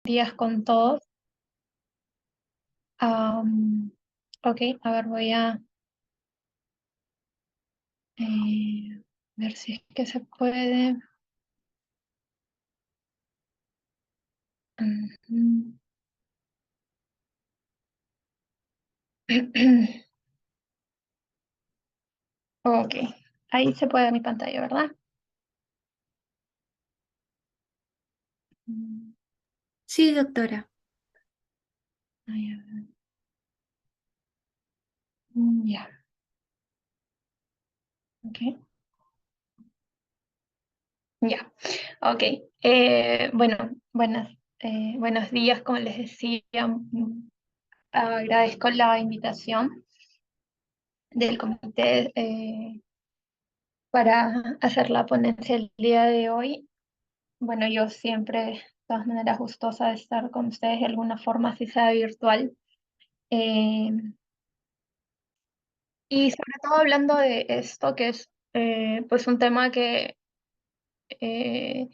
Días con todos. Am, ok, a ver, voy a ver si es que se puede. Ujú. Ok, ahí se puede ver mi pantalla, ¿verdad? Mm, Sí, doctora. ahí, a ver. Ya, ok, ya, ok. Bueno, buenos días, como les decía. Agradezco la invitación del comité para hacer la ponencia el día de hoy. Bueno, yo siempre, de todas maneras, gustosa de estar con ustedes de alguna forma, así sea virtual. Eh, y sobre todo hablando de esto, que es pues un tema que eh,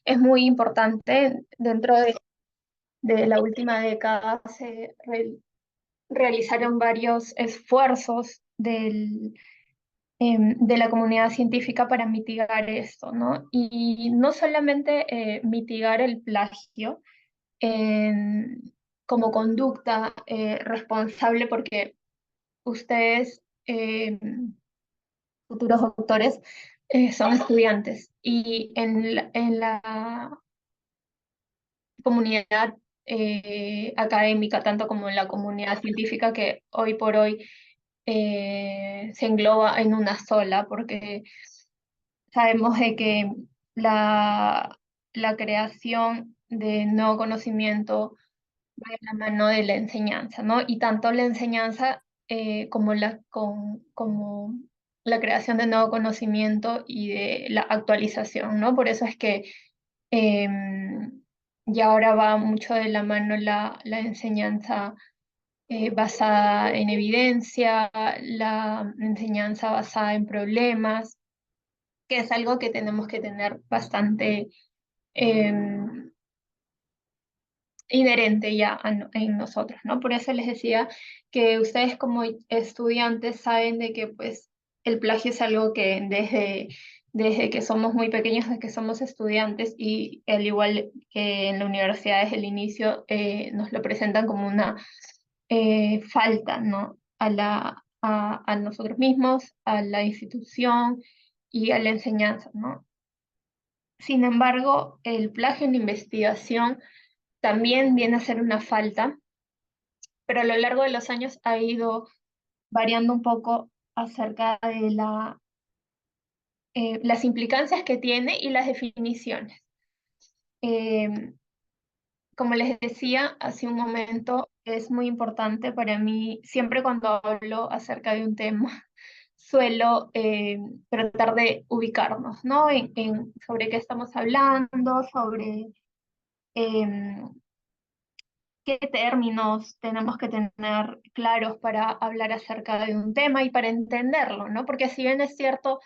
es muy importante dentro de la última década. Realizaron varios esfuerzos de la comunidad científica para mitigar esto, ¿no? Y no solamente mitigar el plagio, en- como conducta responsable, porque ustedes, futuros doctores, son estudiantes y en la comunidad académica, tanto como en la comunidad científica, que hoy por hoy se engloba en una sola, porque sabemos de que la, la creación de nuevo conocimiento va de la mano de la enseñanza, ¿no? Y tanto la enseñanza como la creación de nuevo conocimiento y de la actualización, ¿no? Por eso es que eh, ya ahora va mucho de la mano la enseñanza basada en evidencia, la enseñanza basada en problemas, que es algo que tenemos que tener bastante em, inherente ya en nosotros, ¿no? Por eso les decía que ustedes como estudiantes saben de que pues el plagio es algo que desde que somos muy pequeños, desde que somos estudiantes y al igual que en la universidad desde el inicio nos lo presentan como una falta, ¿no? A nosotros mismos, a la institución y a la enseñanza, ¿no? Sin embargo, el plagio en la investigación también viene a ser una falta, pero a lo largo de los años ha ido variando un poco acerca de las implicancias que tiene y las definiciones. Eh, Como les decía hace un momento, es muy importante para mí, siempre cuando hablo acerca de un tema, suelo tratar de ubicarnos, ¿no? Sobre qué estamos hablando, sobre em, qué términos tenemos que tener claros para hablar acerca de un tema y para entenderlo, ¿no? Porque si bien es cierto,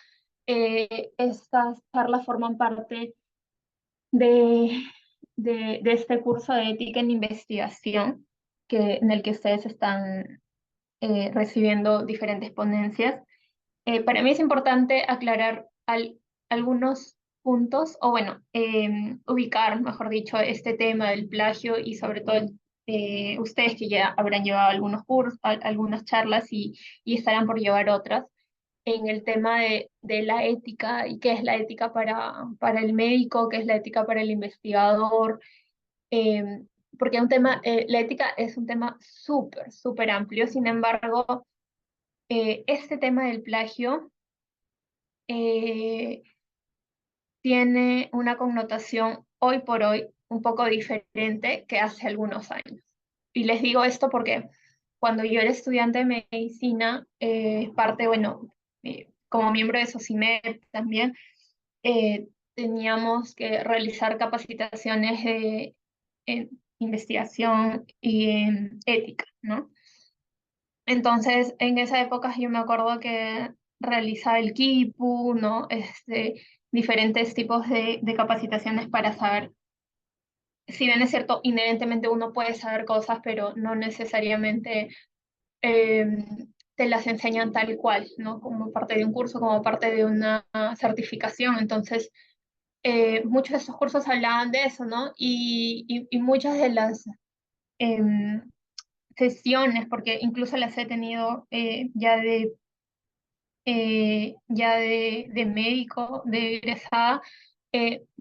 estas charlas forman parte de, de este curso de ética en investigación, en el que ustedes están recibiendo diferentes ponencias, para mí es importante aclarar algunos puntos, o bueno, ubicar, mejor dicho, este tema del plagio y sobre todo ustedes que ya habrán llevado algunos cursos, algunas charlas y estarán por llevar otras, en el tema de la ética y qué es la ética para el médico, qué es la ética para el investigador, eh, porque la ética es un tema súper, súper amplio. Sin embargo, este tema del plagio eh, tiene una connotación hoy por hoy un poco diferente que hace algunos años. Y les digo esto porque cuando yo era estudiante de medicina, parte, bueno, como miembro de SOCIMED también, teníamos que realizar capacitaciones en investigación y en ética, ¿no? Entonces, en esa época yo me acuerdo que realizaba el KIPU, ¿no? Diferentes tipos de capacitaciones para saber si bien es cierto, inherentemente uno puede saber cosas, pero no necesariamente eh, te las enseñan tal cual, ¿no? Como parte de un curso, como parte de una certificación. Entonces, muchos de estos cursos hablaban de eso, ¿no? Y muchas de las em, sesiones, porque incluso las he tenido ya de médico, de egresada,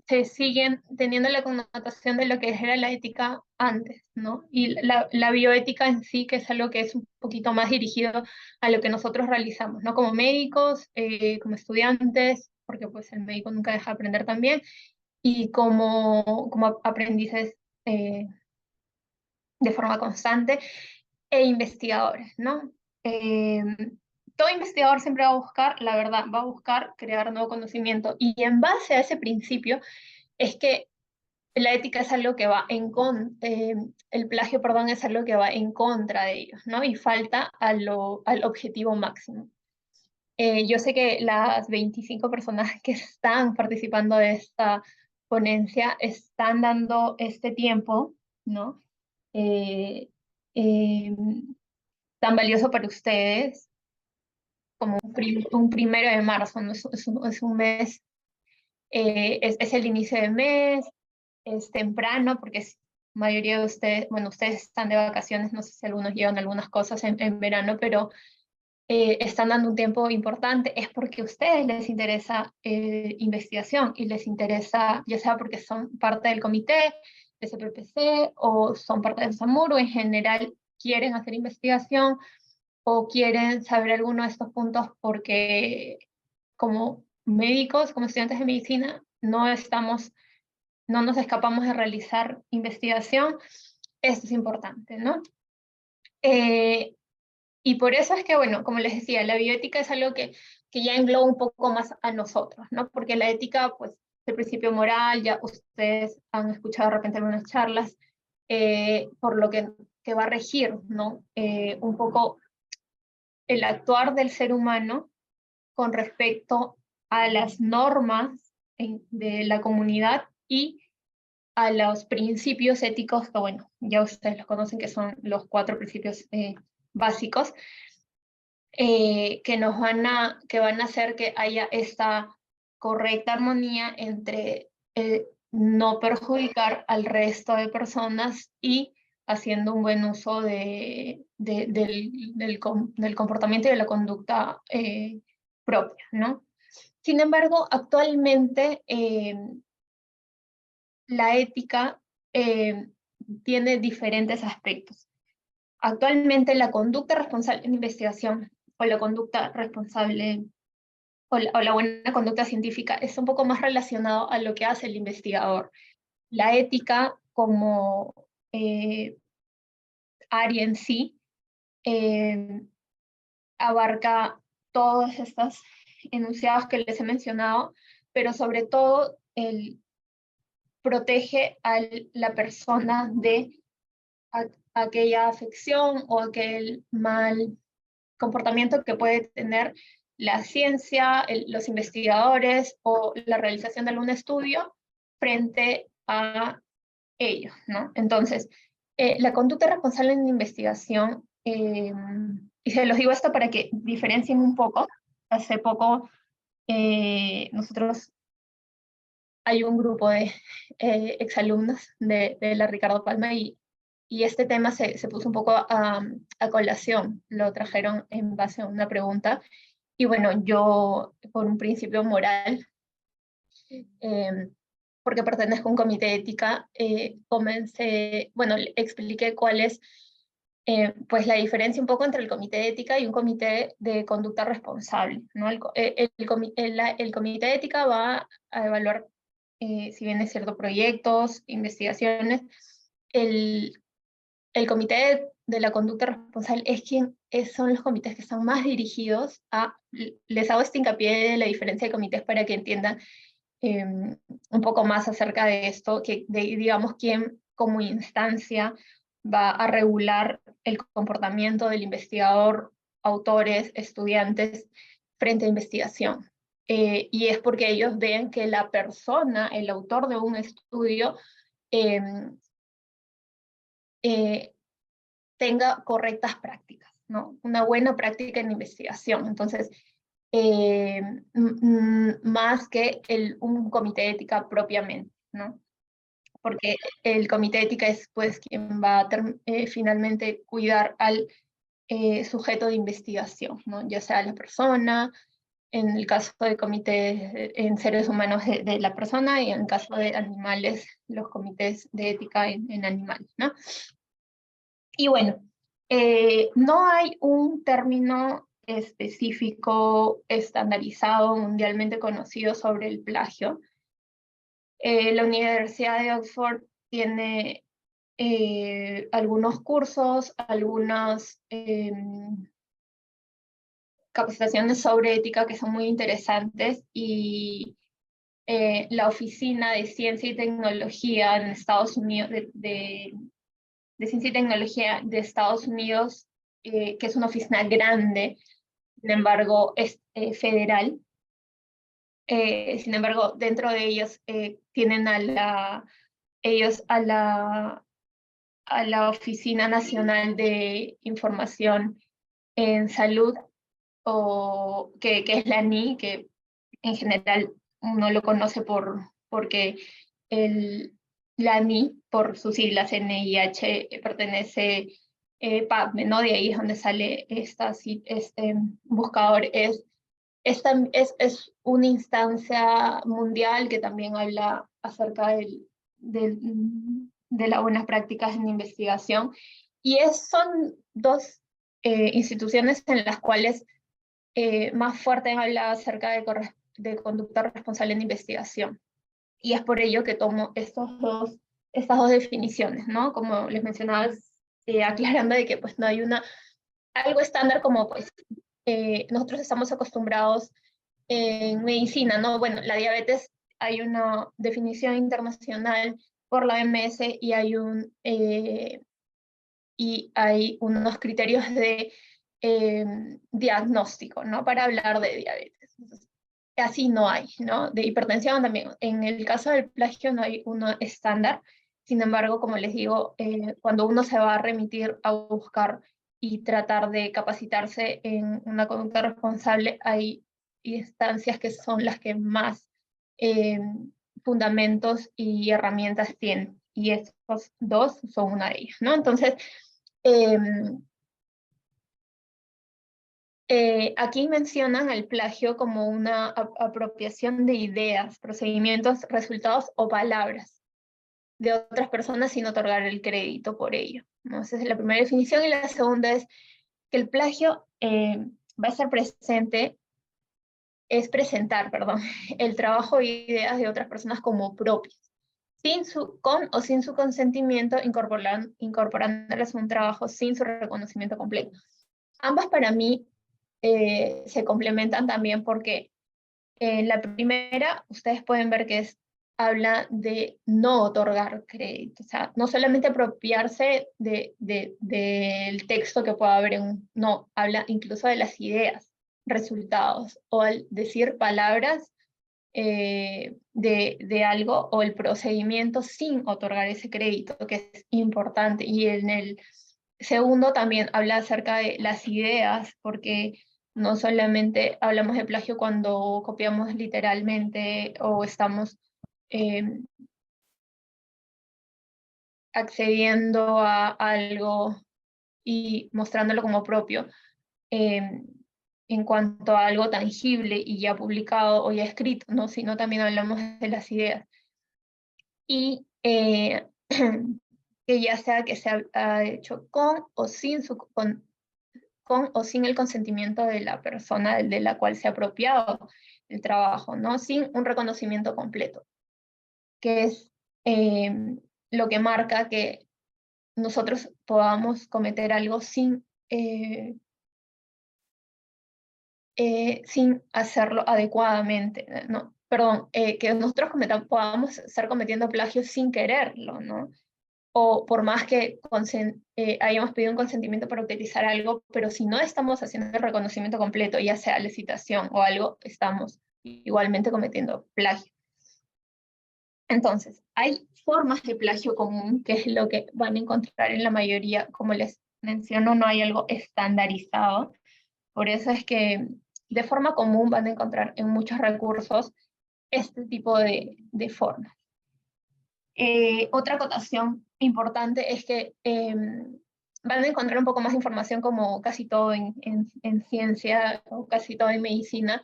se siguen teniendo la connotación de lo que era la ética antes, ¿no? Y la bioética en sí, que es algo que es un poquito más dirigido a lo que nosotros realizamos, ¿no? Como médicos, como estudiantes, porque pues el médico nunca deja de aprender también, y como aprendices de forma constante e investigadores, ¿no? Eh, Todo investigador siempre va a buscar, la verdad, va a buscar crear nuevo conocimiento y en base a ese principio es que la ética es algo que va el plagio, perdón, es algo que va en contra de ellos, ¿no? Y falta al objetivo máximo. Yo sé que las 25 personas que están participando de esta ponencia están dando este tiempo, ¿no? Eh, eh, Tan valioso para ustedes como un 1 de marzo, ¿no? Es un mes, es el inicio de mes, es temprano, porque mayoría de ustedes, bueno, ustedes están de vacaciones, no sé si algunos llevan algunas cosas en verano, pero están dando un tiempo importante, es porque a ustedes les interesa investigación y les interesa, ya sea porque son parte del comité de CPPC o son parte de SAMUR o en general quieren hacer investigación o quieren saber alguno de estos puntos porque como médicos, como estudiantes de medicina, no nos escapamos de realizar investigación. Esto es importante, ¿no? Eh, y por eso es que, bueno, como les decía, la bioética es algo que ya engloba un poco más a nosotros, ¿no? Porque la ética, pues, es el principio moral, ya ustedes han escuchado de repente algunas charlas, por lo que va a regir, ¿no? Un poco el actuar del ser humano con respecto a las normas de la comunidad y a los principios éticos, que bueno, ya ustedes los conocen, que son los 4 principios básicos, que van a hacer que haya esta correcta armonía entre no perjudicar al resto de personas y haciendo un buen uso del comportamiento y de la conducta propia, ¿no? Sin embargo, actualmente la ética eh, tiene diferentes aspectos. Actualmente la conducta responsable en investigación o la conducta responsable o la buena conducta científica es un poco más relacionado a lo que hace el investigador. La ética como área en sí eh, abarca todos estos enunciados que les he mencionado, pero sobre todo protege a la persona de aquella afección o aquel mal comportamiento que puede tener la ciencia, los investigadores o la realización de algún estudio frente a ellos, ¿no? Entonces, la conducta responsable en investigación, y se los digo esto para que diferencien un poco, hace poco nosotros hay un grupo de exalumnos de la Ricardo Palma y este tema se puso un poco a colación, lo trajeron en base a una pregunta y bueno, yo por un principio moral, eh, porque pertenezco a un comité de ética, bueno, expliqué cuál es pues la diferencia un poco entre el comité de ética y un comité de conducta responsable, ¿no? El comité de ética va a evaluar, si bien es cierto, proyectos, investigaciones, el, el comité de la conducta responsable son los comités que están más dirigidos les hago este hincapié de la diferencia de comités para que entiendan un poco más acerca de esto, digamos, quién como instancia va a regular el comportamiento del investigador, autores, estudiantes, frente a investigación. Y es porque ellos ven que la persona, el autor de un estudio, em, tenga correctas prácticas, ¿no? Una buena práctica en investigación. Entonces, más que un comité de ética propiamente, ¿no? Porque el comité de ética es pues quien va a finalmente cuidar al sujeto de investigación, ¿no? Ya sea la persona, en el caso de comités en seres humanos de la persona, y en el caso de animales, los comités de ética en animales, ¿no? Y bueno, no hay un término específico estandarizado mundialmente conocido sobre el plagio. La Universidad de Oxford tiene algunos cursos, algunas capacitaciones sobre ética que son muy interesantes, y la Oficina de Ciencia y Tecnología en Estados Unidos, de Ciencia y Tecnología de Estados Unidos, que es una oficina grande, sin embargo es federal. Sin embargo, dentro de ellos tienen ellos a la Oficina Nacional de Información en Salud, que es la NI, que en general uno lo conoce porque la NI, por sus siglas NIH, pertenece PubMed, ¿no? De ahí es donde sale este buscador. Es una instancia mundial que también habla acerca de las buenas prácticas en investigación. Y son dos instituciones en las cuales más fuerte han hablado acerca de conducta responsable en investigación. Y es por ello que tomo estas dos definiciones, ¿no? Como les mencionaba, aclarando de que pues no hay algo estándar como pues nosotros estamos acostumbrados en medicina, ¿no? Bueno, la diabetes hay una definición internacional por la OMS, y hay unos criterios de diagnóstico, ¿no? Para hablar de diabetes. Entonces, así no hay, ¿no? De hipertensión también. En el caso del plagio no hay uno estándar. Sin embargo, como les digo, cuando uno se va a remitir a buscar y tratar de capacitarse en una conducta responsable, hay instancias que son las que más eh, fundamentos y herramientas tienen. Y estos dos son una de ellas, ¿no? Entonces, aquí mencionan el plagio como una apropiación de ideas, procedimientos, resultados o palabras de otras personas sin otorgar el crédito por ello, ¿no? Esa es la primera definición. Y la segunda es que el plagio va a ser presentar, perdón, el trabajo e ideas de otras personas como propias, con o sin su consentimiento, incorporándolas a un trabajo sin su reconocimiento completo. Ambas para mí se complementan también porque la primera, ustedes pueden ver que habla de no otorgar crédito, o sea, no solamente apropiarse del texto que pueda haber no, habla incluso de las ideas, resultados, o al decir palabras de algo, o el procedimiento sin otorgar ese crédito, que es importante. Y en el segundo también habla acerca de las ideas, porque no solamente hablamos de plagio cuando copiamos literalmente o estamos eh, accediendo a algo y mostrándolo como propio, eh, en cuanto a algo tangible y ya publicado o ya escrito, ¿no? Sino también hablamos de las ideas. Y que ya sea que se ha hecho con o sin el consentimiento de la persona de la cual se ha apropiado el trabajo, ¿no? Sin un reconocimiento completo, que es lo que marca que nosotros podamos cometer algo sin hacerlo adecuadamente, ¿no? Perdón, que nosotros podamos estar cometiendo plagio sin quererlo, ¿no? O por más que hayamos pedido un consentimiento para utilizar algo, pero si no estamos haciendo el reconocimiento completo, ya sea la citación o algo, estamos igualmente cometiendo plagio. Entonces, hay formas de plagio común, que es lo que van a encontrar en la mayoría. Como les menciono, no hay algo estandarizado. Por eso es que de forma común van a encontrar en muchos recursos este tipo de formas. Otra acotación importante es que van a encontrar un poco más de información, como casi todo en ciencia o casi todo en medicina,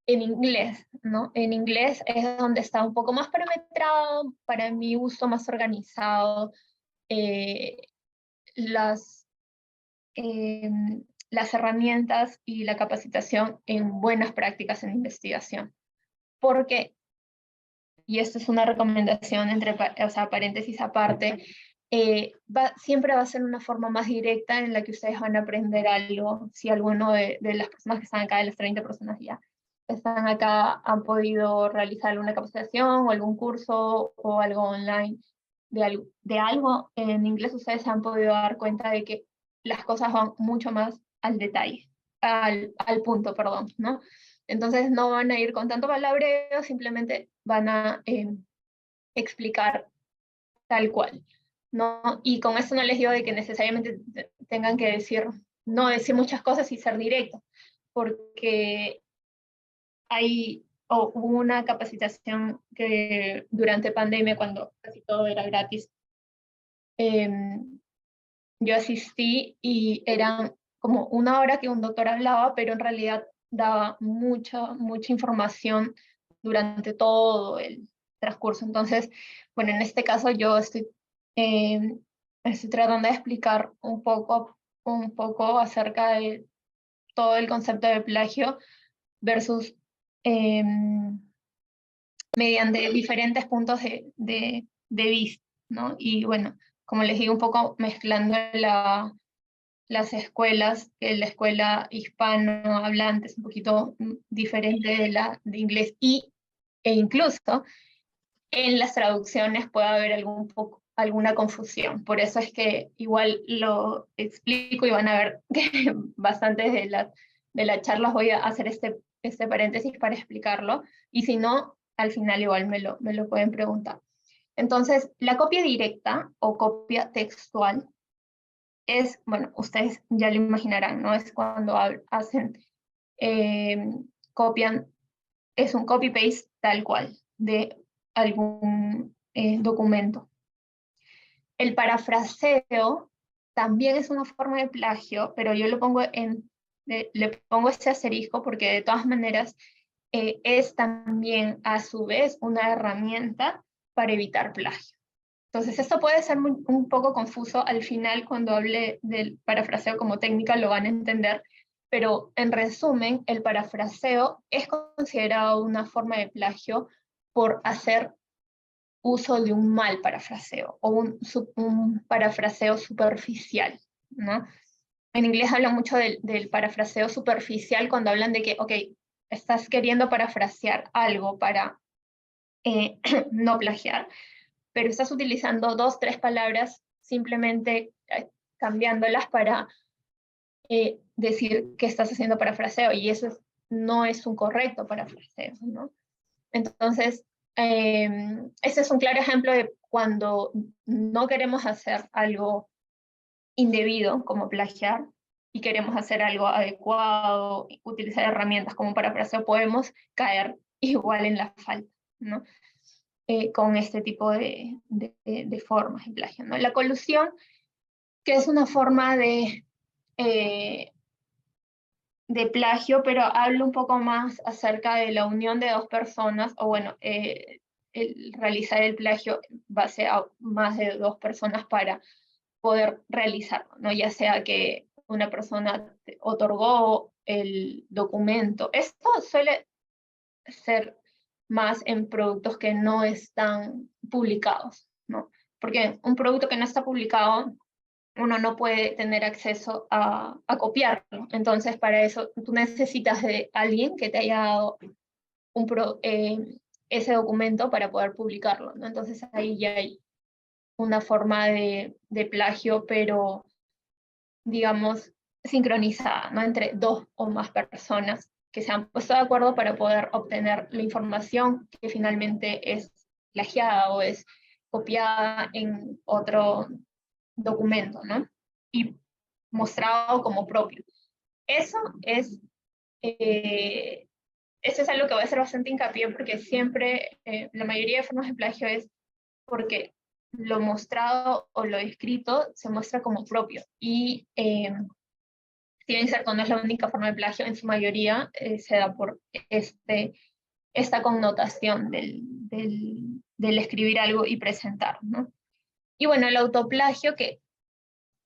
en inglés, ¿no? En inglés es donde está un poco más parametrado, para mi uso más organizado, eh, las, eh, las herramientas y la capacitación en buenas prácticas en investigación. Porque, y esto es una recomendación entre, o sea, paréntesis aparte, siempre va a ser una forma más directa en la que ustedes van a aprender algo. Si alguno de las personas que están acá, de las 30 personas ya están acá, han podido realizar alguna capacitación o algún curso o algo online de algo en inglés, ustedes se han podido dar cuenta de que las cosas van mucho más al detalle, al punto, perdón, ¿no? Entonces no van a ir con tanto palabreo, simplemente van a explicar tal cual, ¿no? Y con esto no les digo de que necesariamente tengan que decir, no decir muchas cosas y ser directos, porque hubo una capacitación que durante pandemia, cuando casi todo era gratis, yo asistí y eran como una hora que un doctor hablaba, pero en realidad daba mucha información durante todo el transcurso. Entonces, bueno, en este caso yo eh, estoy tratando de explicar un poco acerca de todo el concepto de plagio versus eh, mediante diferentes puntos de vista, ¿no? Y bueno, como les digo, un poco mezclando las escuelas, que la escuela hispanohablante es un poquito diferente de la de inglés, e incluso en las traducciones puede haber alguna confusión. Por eso es que igual lo explico y van a ver que bastantes de las charlas voy a hacer este paréntesis para explicarlo, y si no, al final igual me lo pueden preguntar. Entonces, la copia directa o copia textual es, bueno, ustedes ya lo imaginarán, ¿no? Es cuando hacen, copian, es un copy-paste tal cual de algún documento. El parafraseo también es una forma de plagio, pero yo le pongo este asterisco porque de todas maneras es también a su vez una herramienta para evitar plagio. Entonces, esto puede ser un poco confuso. Al final, cuando hable del parafraseo como técnica, lo van a entender. Pero, en resumen, el parafraseo es considerado una forma de plagio por hacer uso de un mal parafraseo o un parafraseo superficial, ¿no? En inglés hablan mucho del parafraseo superficial cuando hablan de que, ok, estás queriendo parafrasear algo para no plagiar, pero estás utilizando 2, 3 palabras simplemente cambiándolas para decir que estás haciendo parafraseo, y eso no es un correcto parafraseo, ¿no? Entonces, ese es un claro ejemplo de cuando no queremos hacer algo indebido, como plagiar, y queremos hacer algo adecuado, utilizar herramientas como parafraseo, podemos caer igual en la falta, ¿no? Con este tipo de formas de plagio, ¿no? La colusión, que es una forma de plagio, pero hablo un poco más acerca de la unión de dos personas, o bueno, el realizar el plagio base a más de dos personas para poder realizarlo, ¿no? Ya sea que una persona otorgó el documento. Esto suele ser más en productos que no están publicados, ¿no? Porque un producto que no está publicado, uno no puede tener acceso a copiarlo. Entonces, para eso tú necesitas de alguien que te haya dado ese documento para poder publicarlo, ¿no? Entonces, ahí ya hay una forma de plagio, pero, digamos, sincronizada, ¿no? Entre dos o más personas que se han puesto de acuerdo para poder obtener la información que finalmente es plagiada o es copiada en otro documento, ¿no? Y mostrado como propio. Eso es, eso es algo que voy a hacer bastante hincapié porque siempre, la mayoría de formas de plagio es porque lo mostrado o lo escrito se muestra como propio. Y si bien cierto, no es la única forma de plagio, en su mayoría se da por esta connotación del escribir algo y presentar, ¿no? Y bueno, el autoplagio, que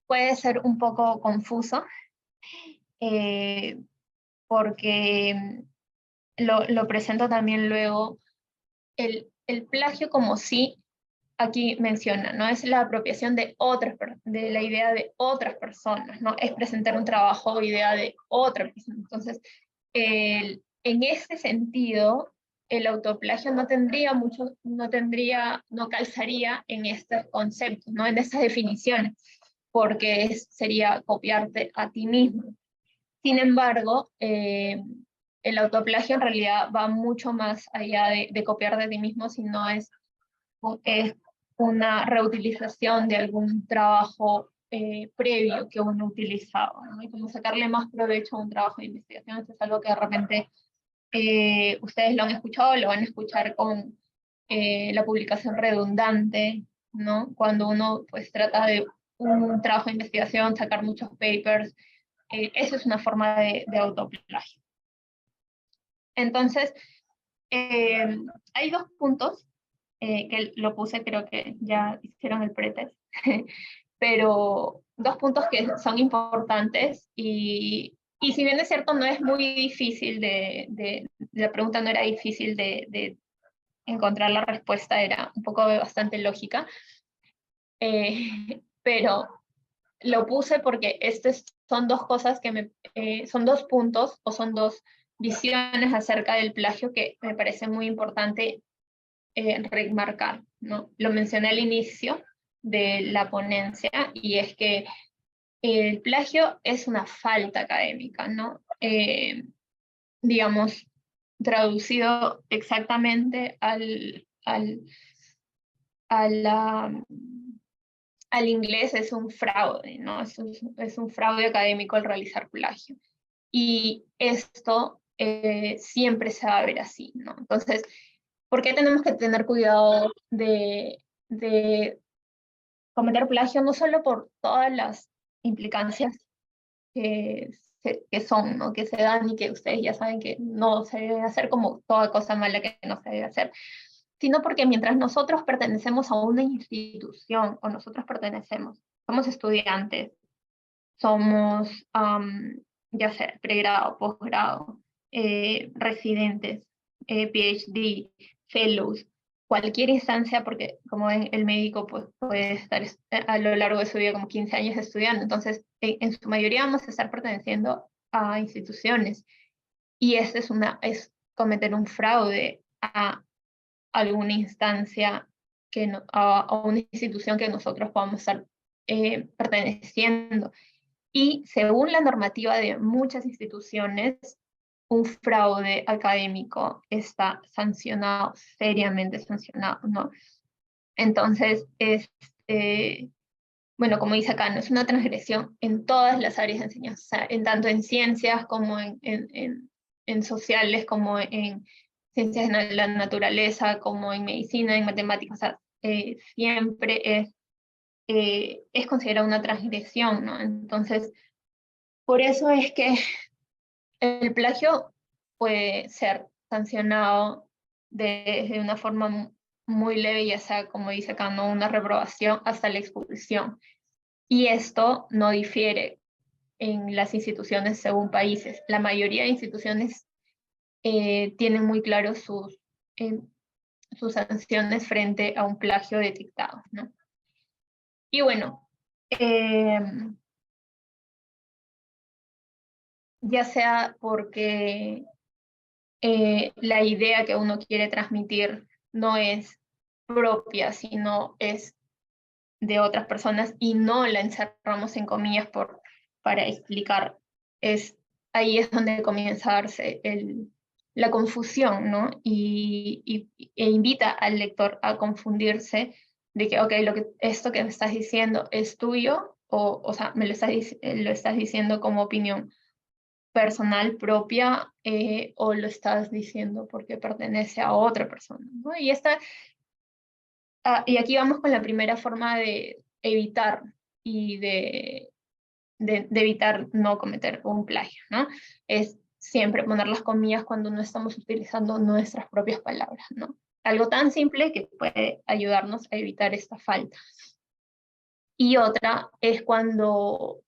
puede ser un poco confuso, eh, porque lo presento también luego. El plagio como sí, aquí menciona, ¿no? Es la apropiación de de la idea de otras personas, ¿no? Es presentar un trabajo o idea de otra persona. Entonces, en ese sentido, el autoplagio no calzaría en estos conceptos, ¿no? En estas definiciones, porque sería copiarte a ti mismo. Sin embargo, el autoplagio en realidad va mucho más allá de copiar de ti mismo, sino es una reutilización de algún trabajo previo que uno utilizaba, ¿no? Y como sacarle más provecho a un trabajo de investigación, eso es algo que de repente ustedes lo han escuchado, lo van a escuchar con la publicación redundante, ¿no? Cuando uno pues trata de un trabajo de investigación, sacar muchos papers, eso es una forma de autoplagio. Entonces, hay dos puntos que lo puse, creo que ya hicieron el pretest, pero dos puntos que son importantes y si bien es cierto, no es muy difícil la pregunta no era difícil de encontrar la respuesta, era un poco bastante lógica, pero lo puse porque son dos cosas son dos puntos o son dos visiones acerca del plagio que me parece muy importante remarcar, ¿no? Lo mencioné al inicio de la ponencia y es que el plagio es una falta académica, ¿no? Digamos, traducido exactamente a al inglés es un fraude, ¿no? Es un fraude académico al realizar plagio. Y esto siempre se va a ver así, ¿no? Entonces, ¿por qué tenemos que tener cuidado de cometer plagio? No solo por todas las implicancias que, que son, ¿no? Que se dan y que ustedes ya saben que no se debe hacer, como toda cosa mala que no se debe hacer, sino porque mientras nosotros pertenecemos a una institución o nosotros somos estudiantes, somos ya sea pregrado, posgrado, residentes, PhD, fellows, cualquier instancia, porque como ven, el médico pues, puede estar a lo largo de su vida como 15 años estudiando, entonces en su mayoría vamos a estar perteneciendo a instituciones y eso es cometer un fraude a alguna instancia, a una institución que nosotros podamos estar perteneciendo. Y según la normativa de muchas instituciones, un fraude académico está sancionado, seriamente sancionado, ¿no? Entonces, bueno, como dice acá, no es una transgresión en todas las áreas de enseñanza, en tanto en ciencias como en sociales, como en ciencias de la naturaleza, como en medicina, en matemáticas, o sea, siempre es considerada una transgresión, ¿no? Entonces, por eso es que el plagio puede ser sancionado desde una forma muy leve, ya sea, como dice acá, ¿no? Una reprobación hasta la expulsión. Y esto no difiere en las instituciones según países. La mayoría de instituciones tienen muy claro sus sanciones frente a un plagio detectado, ¿no? Y bueno, ya sea porque la idea que uno quiere transmitir no es propia, sino es de otras personas y no la encerramos en comillas para explicar. Ahí es donde comienza a darse la confusión, ¿no? E invita al lector a confundirse de que, ok, esto que me estás diciendo es tuyo, o sea, lo estás diciendo como opinión personal propia, o lo estás diciendo porque pertenece a otra persona, ¿no? Y aquí vamos con la primera forma de evitar y de evitar no cometer un plagio, ¿no? Es siempre poner las comillas cuando no estamos utilizando nuestras propias palabras, ¿no? Algo tan simple que puede ayudarnos a evitar esta falta. Y otra es cuando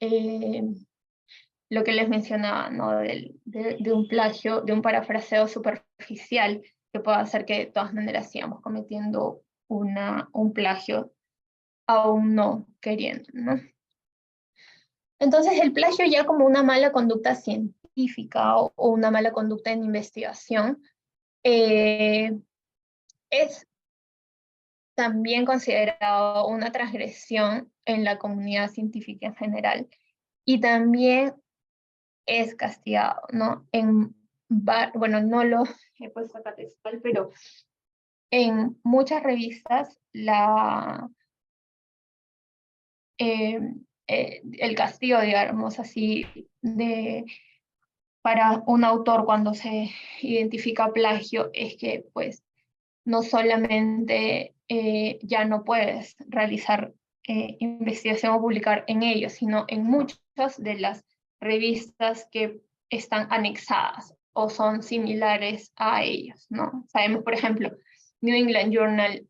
lo que les mencionaba, ¿no? De un plagio, de un parafraseo superficial que puede hacer que de todas maneras sigamos cometiendo un plagio aún no queriendo, ¿no? Entonces el plagio ya como una mala conducta científica o una mala conducta en investigación es también considerado una transgresión en la comunidad científica en general y también es castigado, ¿no? Bueno, no lo he puesto acá textual, pero en muchas revistas el castigo, digamos así, para un autor cuando se identifica plagio es que pues no solamente ya no puedes realizar investigación o publicar en ellos, sino en muchas de las revistas que están anexadas o son similares a ellos, ¿no? Sabemos, por ejemplo, New England Journal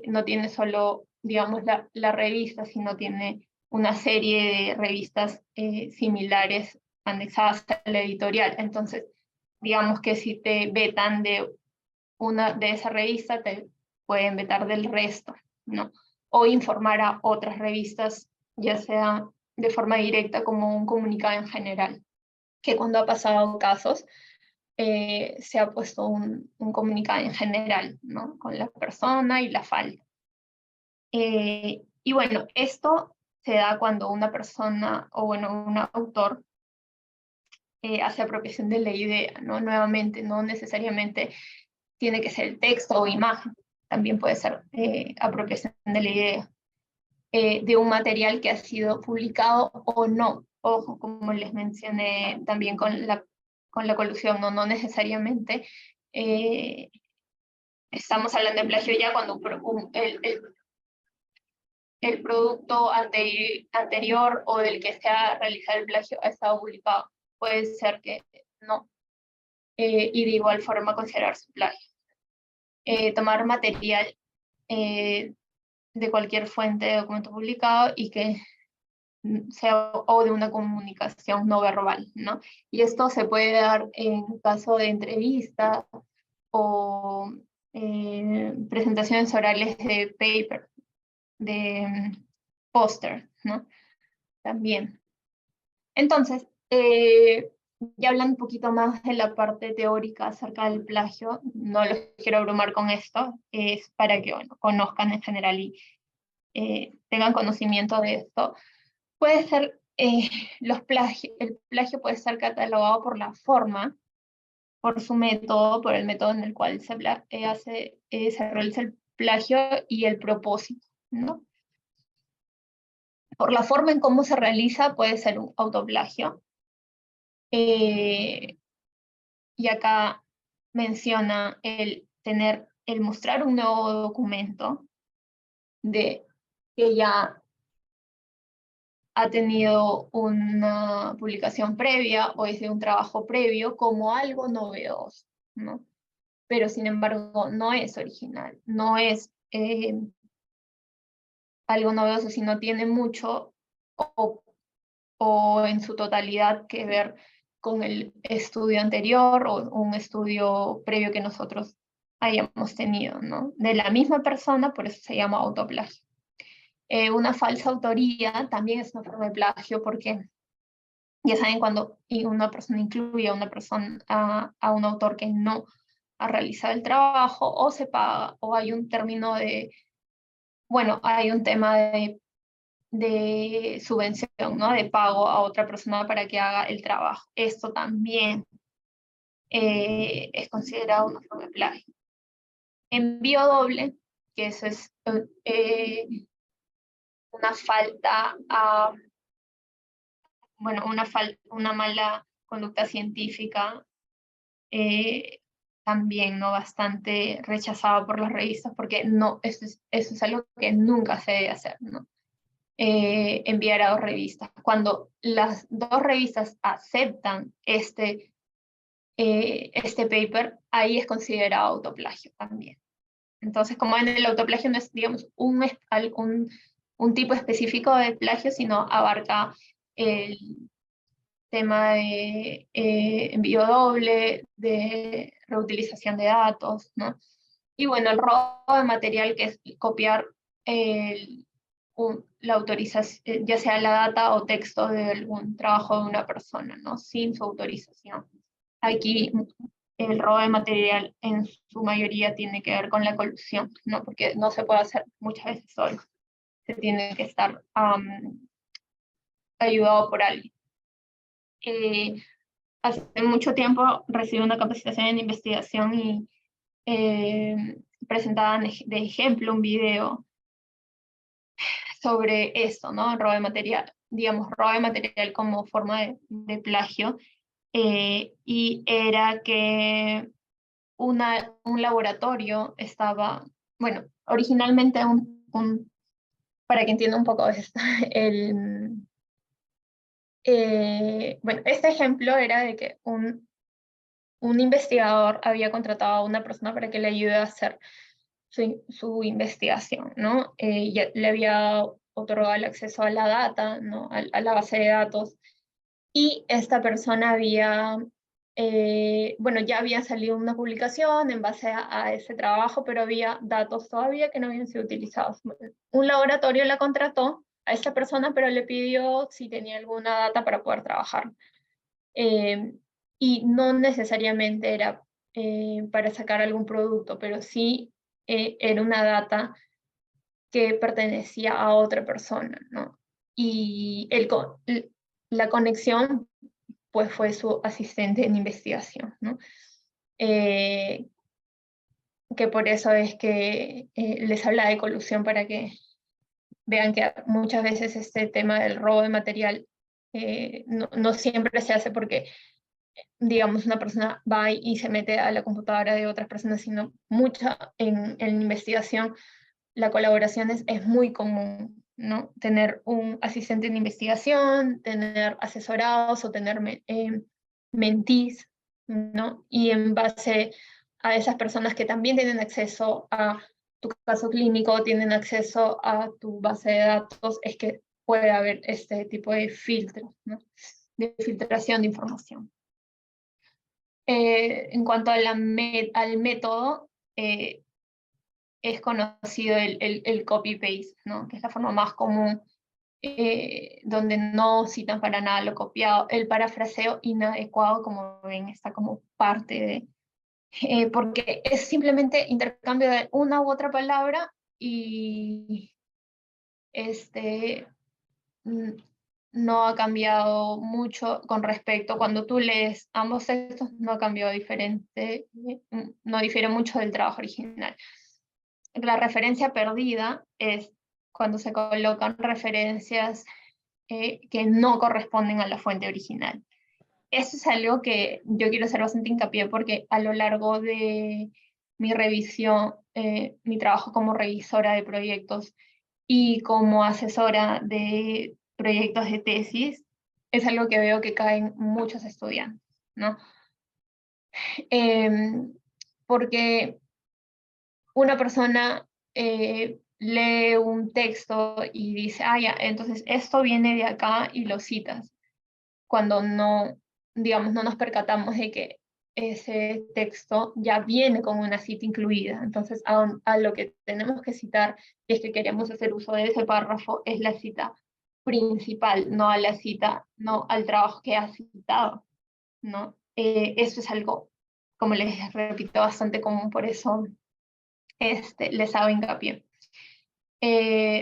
no tiene solo, digamos, la revista, sino tiene una serie de revistas similares anexadas a la editorial. Entonces, digamos que si te vetan de una de esa revista, te pueden vetar del resto, ¿no? O informar a otras revistas, ya sea de forma directa como un comunicado en general, que cuando ha pasado casos, se ha puesto un comunicado en general, ¿no? Con la persona y la falta. Y bueno, esto se da cuando una persona o bueno, un autor hace apropiación de la idea, ¿no? Nuevamente, no necesariamente tiene que ser el texto o imagen, también puede ser apropiación de la idea, de un material que ha sido publicado o no. Ojo, como les mencioné también con la colusión, no necesariamente estamos hablando de plagio ya cuando el producto anterior o del que se ha realizado el plagio ha estado publicado. Puede ser que no, y de igual forma considerarse plagio. Tomar material de cualquier fuente de documento publicado y que sea o de una comunicación no verbal, ¿no? Y esto se puede dar en caso de entrevistas o presentaciones orales de paper, de póster, ¿no? También. Entonces, ya hablando un poquito más de la parte teórica acerca del plagio, no los quiero abrumar con esto, es para que bueno, conozcan en general y tengan conocimiento de esto. Puede ser, el plagio puede ser catalogado por la forma, por su método, por el método en el cual se realiza el plagio y el propósito, ¿no? Por la forma en cómo se realiza puede ser un autoplagio. Y acá menciona el mostrar un nuevo documento de que ya ha tenido una publicación previa o es de un trabajo previo como algo novedoso, ¿no? Pero sin embargo no es original, no es algo novedoso, sino tiene mucho o en su totalidad que ver con el estudio anterior o un estudio previo que nosotros hayamos tenido, ¿no? De la misma persona, por eso se llama autoplagio. Una falsa autoría también es una forma de plagio porque ya saben cuando una persona incluye a una persona, a un autor que no ha realizado el trabajo o se paga o hay un término bueno, hay un tema de subvención, ¿no? De pago a otra persona para que haga el trabajo. Esto también es considerado una forma de plagio. Envío doble, que eso es una falta a, bueno, una mala conducta científica, también, ¿no? Bastante rechazada por las revistas, porque no, eso es algo que nunca se debe hacer, ¿no? Enviar a dos revistas. Cuando las dos revistas aceptan este paper, ahí es considerado autoplagio también. Entonces, como en el autoplagio no es, digamos, un tipo específico de plagio, sino abarca el tema de envío doble, de reutilización de datos, ¿no? Y bueno, el robo de material, que es copiar la autorización, ya sea la data o texto de algún trabajo de una persona, ¿no? Sin su autorización. Aquí el robo de material en su mayoría tiene que ver con la colusión, ¿no? Porque no se puede hacer muchas veces solo. Se tiene que estar ayudado por alguien. Hace mucho tiempo recibí una capacitación en investigación y presentaban de ejemplo un video sobre esto, ¿no? Robo de material, digamos, robo de material como forma de plagio. Y era que un laboratorio estaba, bueno, originalmente para que entienda un poco esto, bueno, este ejemplo era de que un investigador había contratado a una persona para que le ayude a hacer su investigación, ¿no? Ya le había otorgado el acceso a la data, ¿no? A la base de datos, y esta persona había, bueno, ya había salido una publicación en base a ese trabajo, pero había datos todavía que no habían sido utilizados. Un laboratorio la contrató a esta persona, pero le pidió si tenía alguna data para poder trabajar. Y no necesariamente era para sacar algún producto, pero sí era una data que pertenecía a otra persona, ¿no? Y la conexión, pues, fue su asistente en investigación, ¿no? Que por eso es que les habla de colusión, para que vean que muchas veces este tema del robo de material no siempre se hace porque, digamos, una persona va y se mete a la computadora de otras personas, sino mucha en investigación la colaboración es muy común, ¿no? Tener un asistente de investigación, tener asesorados o tener mentees, ¿no? Y en base a esas personas que también tienen acceso a tu caso clínico, tienen acceso a tu base de datos, es que puede haber este tipo de filtro, ¿no? De filtración de información. En cuanto a al método, es conocido el copy-paste, ¿no? Que es la forma más común, donde no citan para nada lo copiado. El parafraseo inadecuado, como ven, está como parte de... porque es simplemente intercambio de una u otra palabra y este, no ha cambiado mucho con respecto, cuando tú lees ambos textos, no ha cambiado diferente, no difiere mucho del trabajo original. La referencia perdida es cuando se colocan referencias que no corresponden a la fuente original. Eso es algo que yo quiero hacer bastante hincapié, porque a lo largo de mi revisión, mi trabajo como revisora de proyectos y como asesora de proyectos de tesis, es algo que veo que caen muchos estudiantes, ¿no? Porque una persona lee un texto y dice, ah, ya, entonces esto viene de acá, y lo citas, cuando no, digamos, no nos percatamos de que ese texto ya viene con una cita incluida. Entonces, a lo que tenemos que citar, si es que queremos hacer uso de ese párrafo, es la cita principal, no a la cita, no al trabajo que ha citado, ¿no? Eso es algo, como les repito, bastante común, por eso les hago hincapié.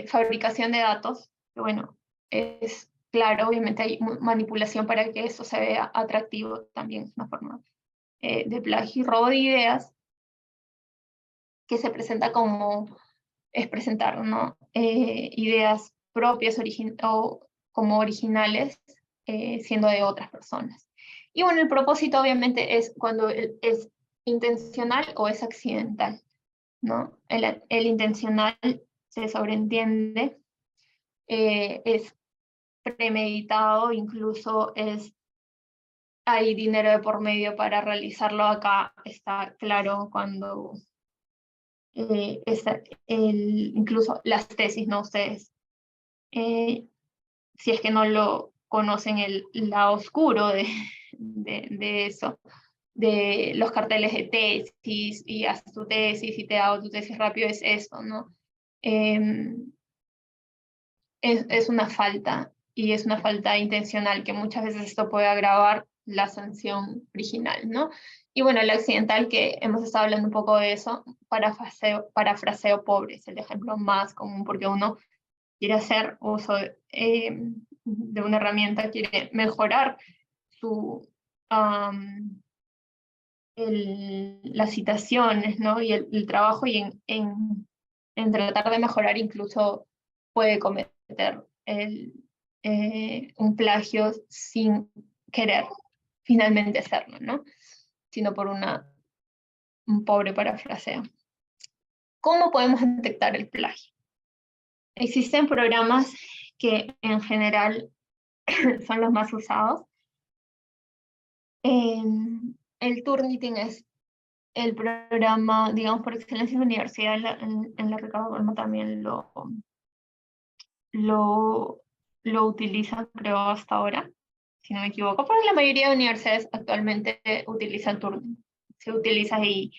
Fabricación de datos, que bueno, es claro, obviamente hay manipulación para que eso se vea atractivo, también es una forma de plagio y robo de ideas, que se presenta como, es presentar, ¿no? Ideas propias o como originales, siendo de otras personas. Y bueno, el propósito obviamente es cuando es intencional o es accidental, ¿no? El intencional se sobreentiende, es premeditado, incluso hay dinero de por medio para realizarlo. Acá está claro cuando incluso las tesis, ¿no? Ustedes, si es que no lo conocen, el lado oscuro de eso, de los carteles de tesis, y haces tu tesis y te hago tu tesis rápido, es eso, ¿no? Es una falta, y es una falta intencional, que muchas veces esto puede agravar la sanción original, ¿no? Y bueno, el accidental, que hemos estado hablando un poco de eso, parafraseo pobre es el ejemplo más común, porque uno quiere hacer uso de una herramienta, quiere mejorar su, las citaciones, ¿no? Y el trabajo, y en tratar de mejorar incluso puede cometer un plagio sin querer finalmente hacerlo, ¿no? Sino por un pobre parafraseo. ¿Cómo podemos detectar el plagio? Existen programas que en general son los más usados. El Turnitin es el programa, digamos, por excelencia en la universidad. En la Ricardo Palma también lo utilizan, creo, hasta ahora, si no me equivoco, pero la mayoría de universidades actualmente utilizan Turnitin. Se utiliza, y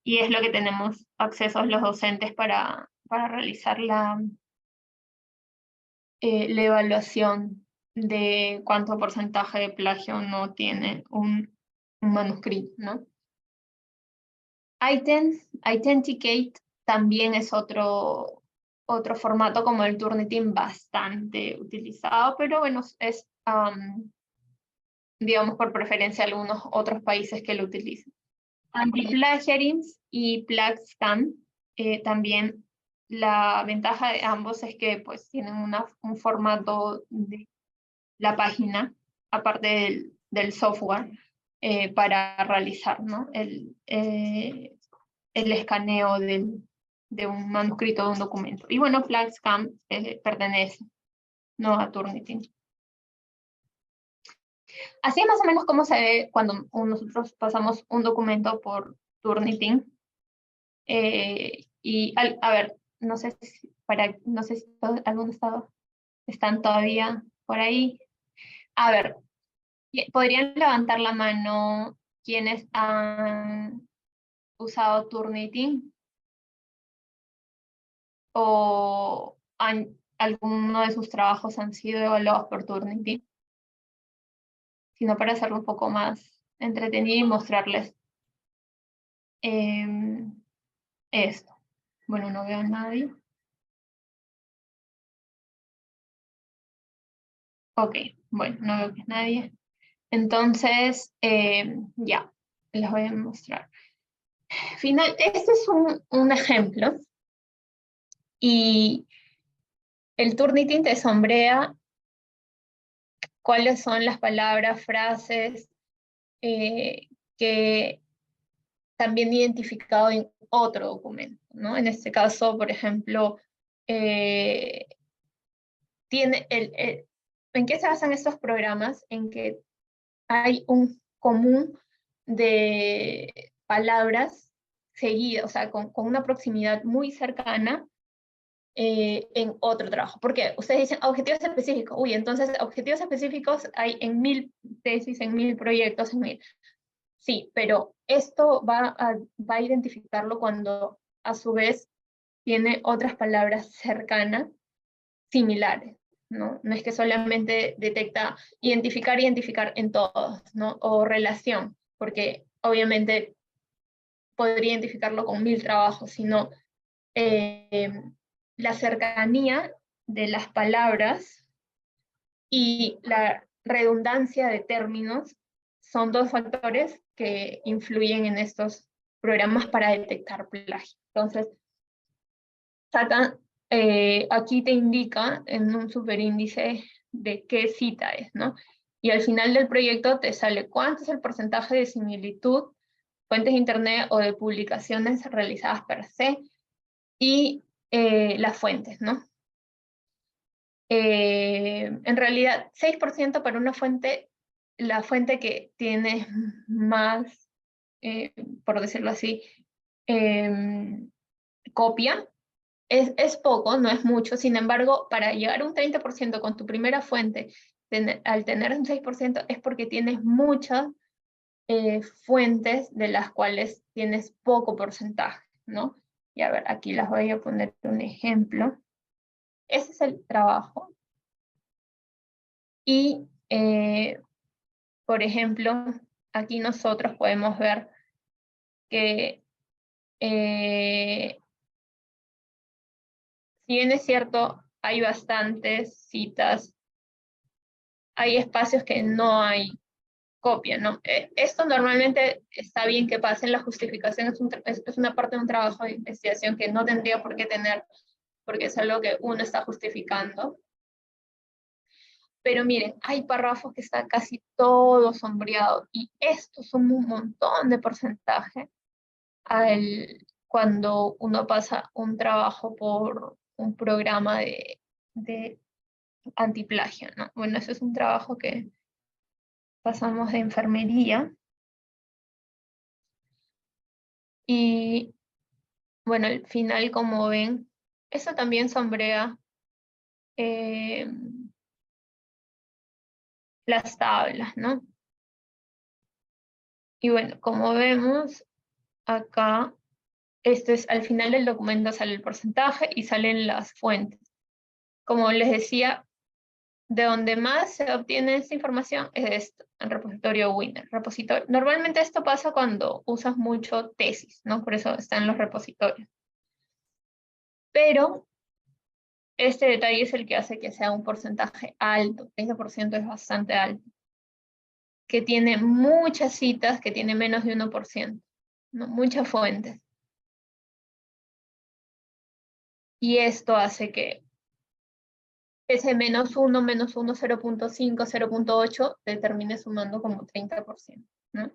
es lo que tenemos acceso los docentes para realizar la evaluación de cuánto porcentaje de plagio no tiene un manuscrito, ¿no? Authenticate también es otro formato como el Turnitin, bastante utilizado, pero bueno, es, digamos, por preferencia algunos otros países que lo utilizan. Anti-Plagiarism y PlagScan, también la ventaja de ambos es que pues tienen un formato de la página, aparte del software, para realizar, ¿no? El escaneo de un manuscrito, de un documento. Y bueno, FlagScan pertenece, ¿no?, a Turnitin. Así es más o menos como se ve cuando nosotros pasamos un documento por Turnitin. Y a ver, no sé si algunos están todavía por ahí. A ver, ¿podrían levantar la mano quienes han usado Turnitin? ¿O alguno de sus trabajos han sido evaluados por Turnitin? Sino para hacerlo un poco más entretenido y mostrarles esto. Bueno, no veo a nadie. Ok, bueno, no veo que es nadie. Entonces, ya, les voy a mostrar. Este es un ejemplo, y el Turnitin te sombrea cuáles son las palabras, frases, que también identificado en otro documento, ¿no? En este caso, por ejemplo, ¿en qué se basan estos programas? En que hay un común de palabras seguidas, o sea, con una proximidad muy cercana, en otro trabajo. Porque ustedes dicen objetivos específicos. Uy, entonces objetivos específicos hay en 1000 tesis, en 1000 proyectos, en 1000. Sí, pero esto va a identificarlo cuando a su vez tiene otras palabras cercanas, similares, ¿no? No es que solamente detecta identificar en todos, ¿no? O relación, porque obviamente podría identificarlo con 1000 trabajos, sino la cercanía de las palabras y la redundancia de términos son dos factores que influyen en estos programas para detectar plagio. Entonces, sacan, aquí te indica en un superíndice de qué cita es, ¿no? Y al final del proyecto te sale cuánto es el porcentaje de similitud, fuentes de internet o de publicaciones realizadas per se, y las fuentes, ¿no? En realidad, 6% para una fuente, la fuente que tiene más, por decirlo así, copia, es poco, no es mucho. Sin embargo, para llegar a un 30% con tu primera fuente, al tener un 6%, es porque tienes muchas fuentes de las cuales tienes poco porcentaje, ¿no? Y a ver, aquí las voy a poner un ejemplo. Ese es el trabajo. Y, por ejemplo, aquí nosotros podemos ver que, si bien es cierto, hay bastantes citas, hay espacios que no hay copia, ¿no? Esto normalmente está bien que pase en la justificación, es una parte de un trabajo de investigación que no tendría por qué tener, porque es algo que uno está justificando. Pero miren, hay párrafos que está casi todo sombreado, y esto son un montón de porcentaje cuando uno pasa un trabajo por un programa de antiplagio, ¿no? Bueno, ese es un trabajo que pasamos de enfermería. Y bueno, al final, como ven, eso también sombrea eh, las tablas, ¿no? Y bueno, como vemos acá, esto es al final del documento, sale el porcentaje y salen las fuentes. Como les decía, de donde más se obtiene esta información es esto, el repositorio Winner. Normalmente esto pasa cuando usas mucho tesis, ¿no? Por eso están los repositorios. Pero este detalle es el que hace que sea un porcentaje alto. 30% es bastante alto. Que tiene muchas citas, que tiene menos de 1%, ¿no? Muchas fuentes. Y esto hace que ese -1, -1, 0.5, 0.8 te termine sumando como 30%, ¿no?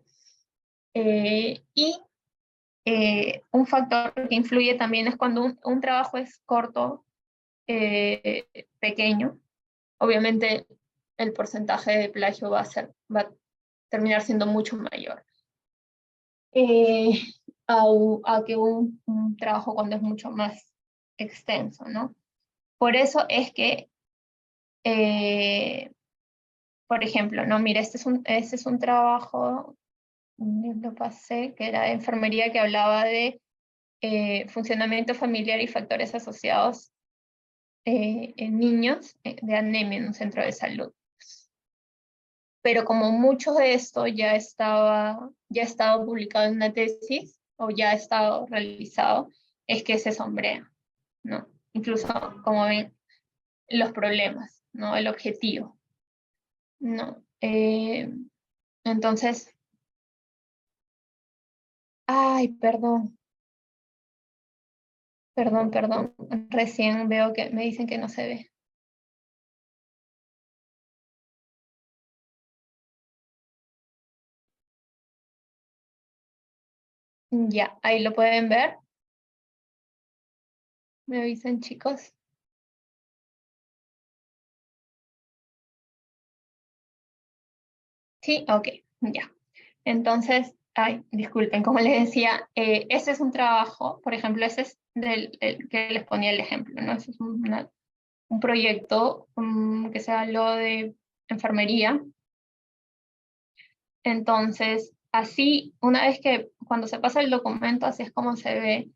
Y un factor que influye también es cuando un trabajo es corto, pequeño, obviamente el porcentaje de plagio va a terminar siendo mucho mayor. A que un trabajo cuando es mucho más extenso, ¿no? Por eso es que, por ejemplo, ¿no? Mira, este es un trabajo, lo pasé, que era de enfermería, que hablaba de funcionamiento familiar y factores asociados en niños de anemia en un centro de salud. Pero como mucho de esto ya estaba publicado en una tesis o ya ha estado realizado, es que se sombrea, ¿no? Incluso, como ven, los problemas, ¿no? El objetivo, ¿no? Entonces, ay, perdón, recién veo que me dicen que no se ve. Ya, ahí lo pueden ver. Me avisan, chicos. Sí, ok, ya. Entonces, ay, disculpen, como les decía, ese es un trabajo, por ejemplo, ese es el que les ponía el ejemplo, ¿no? Ese es un proyecto que se habló de enfermería. Entonces, así, una vez que cuando se pasa el documento, así es como se ve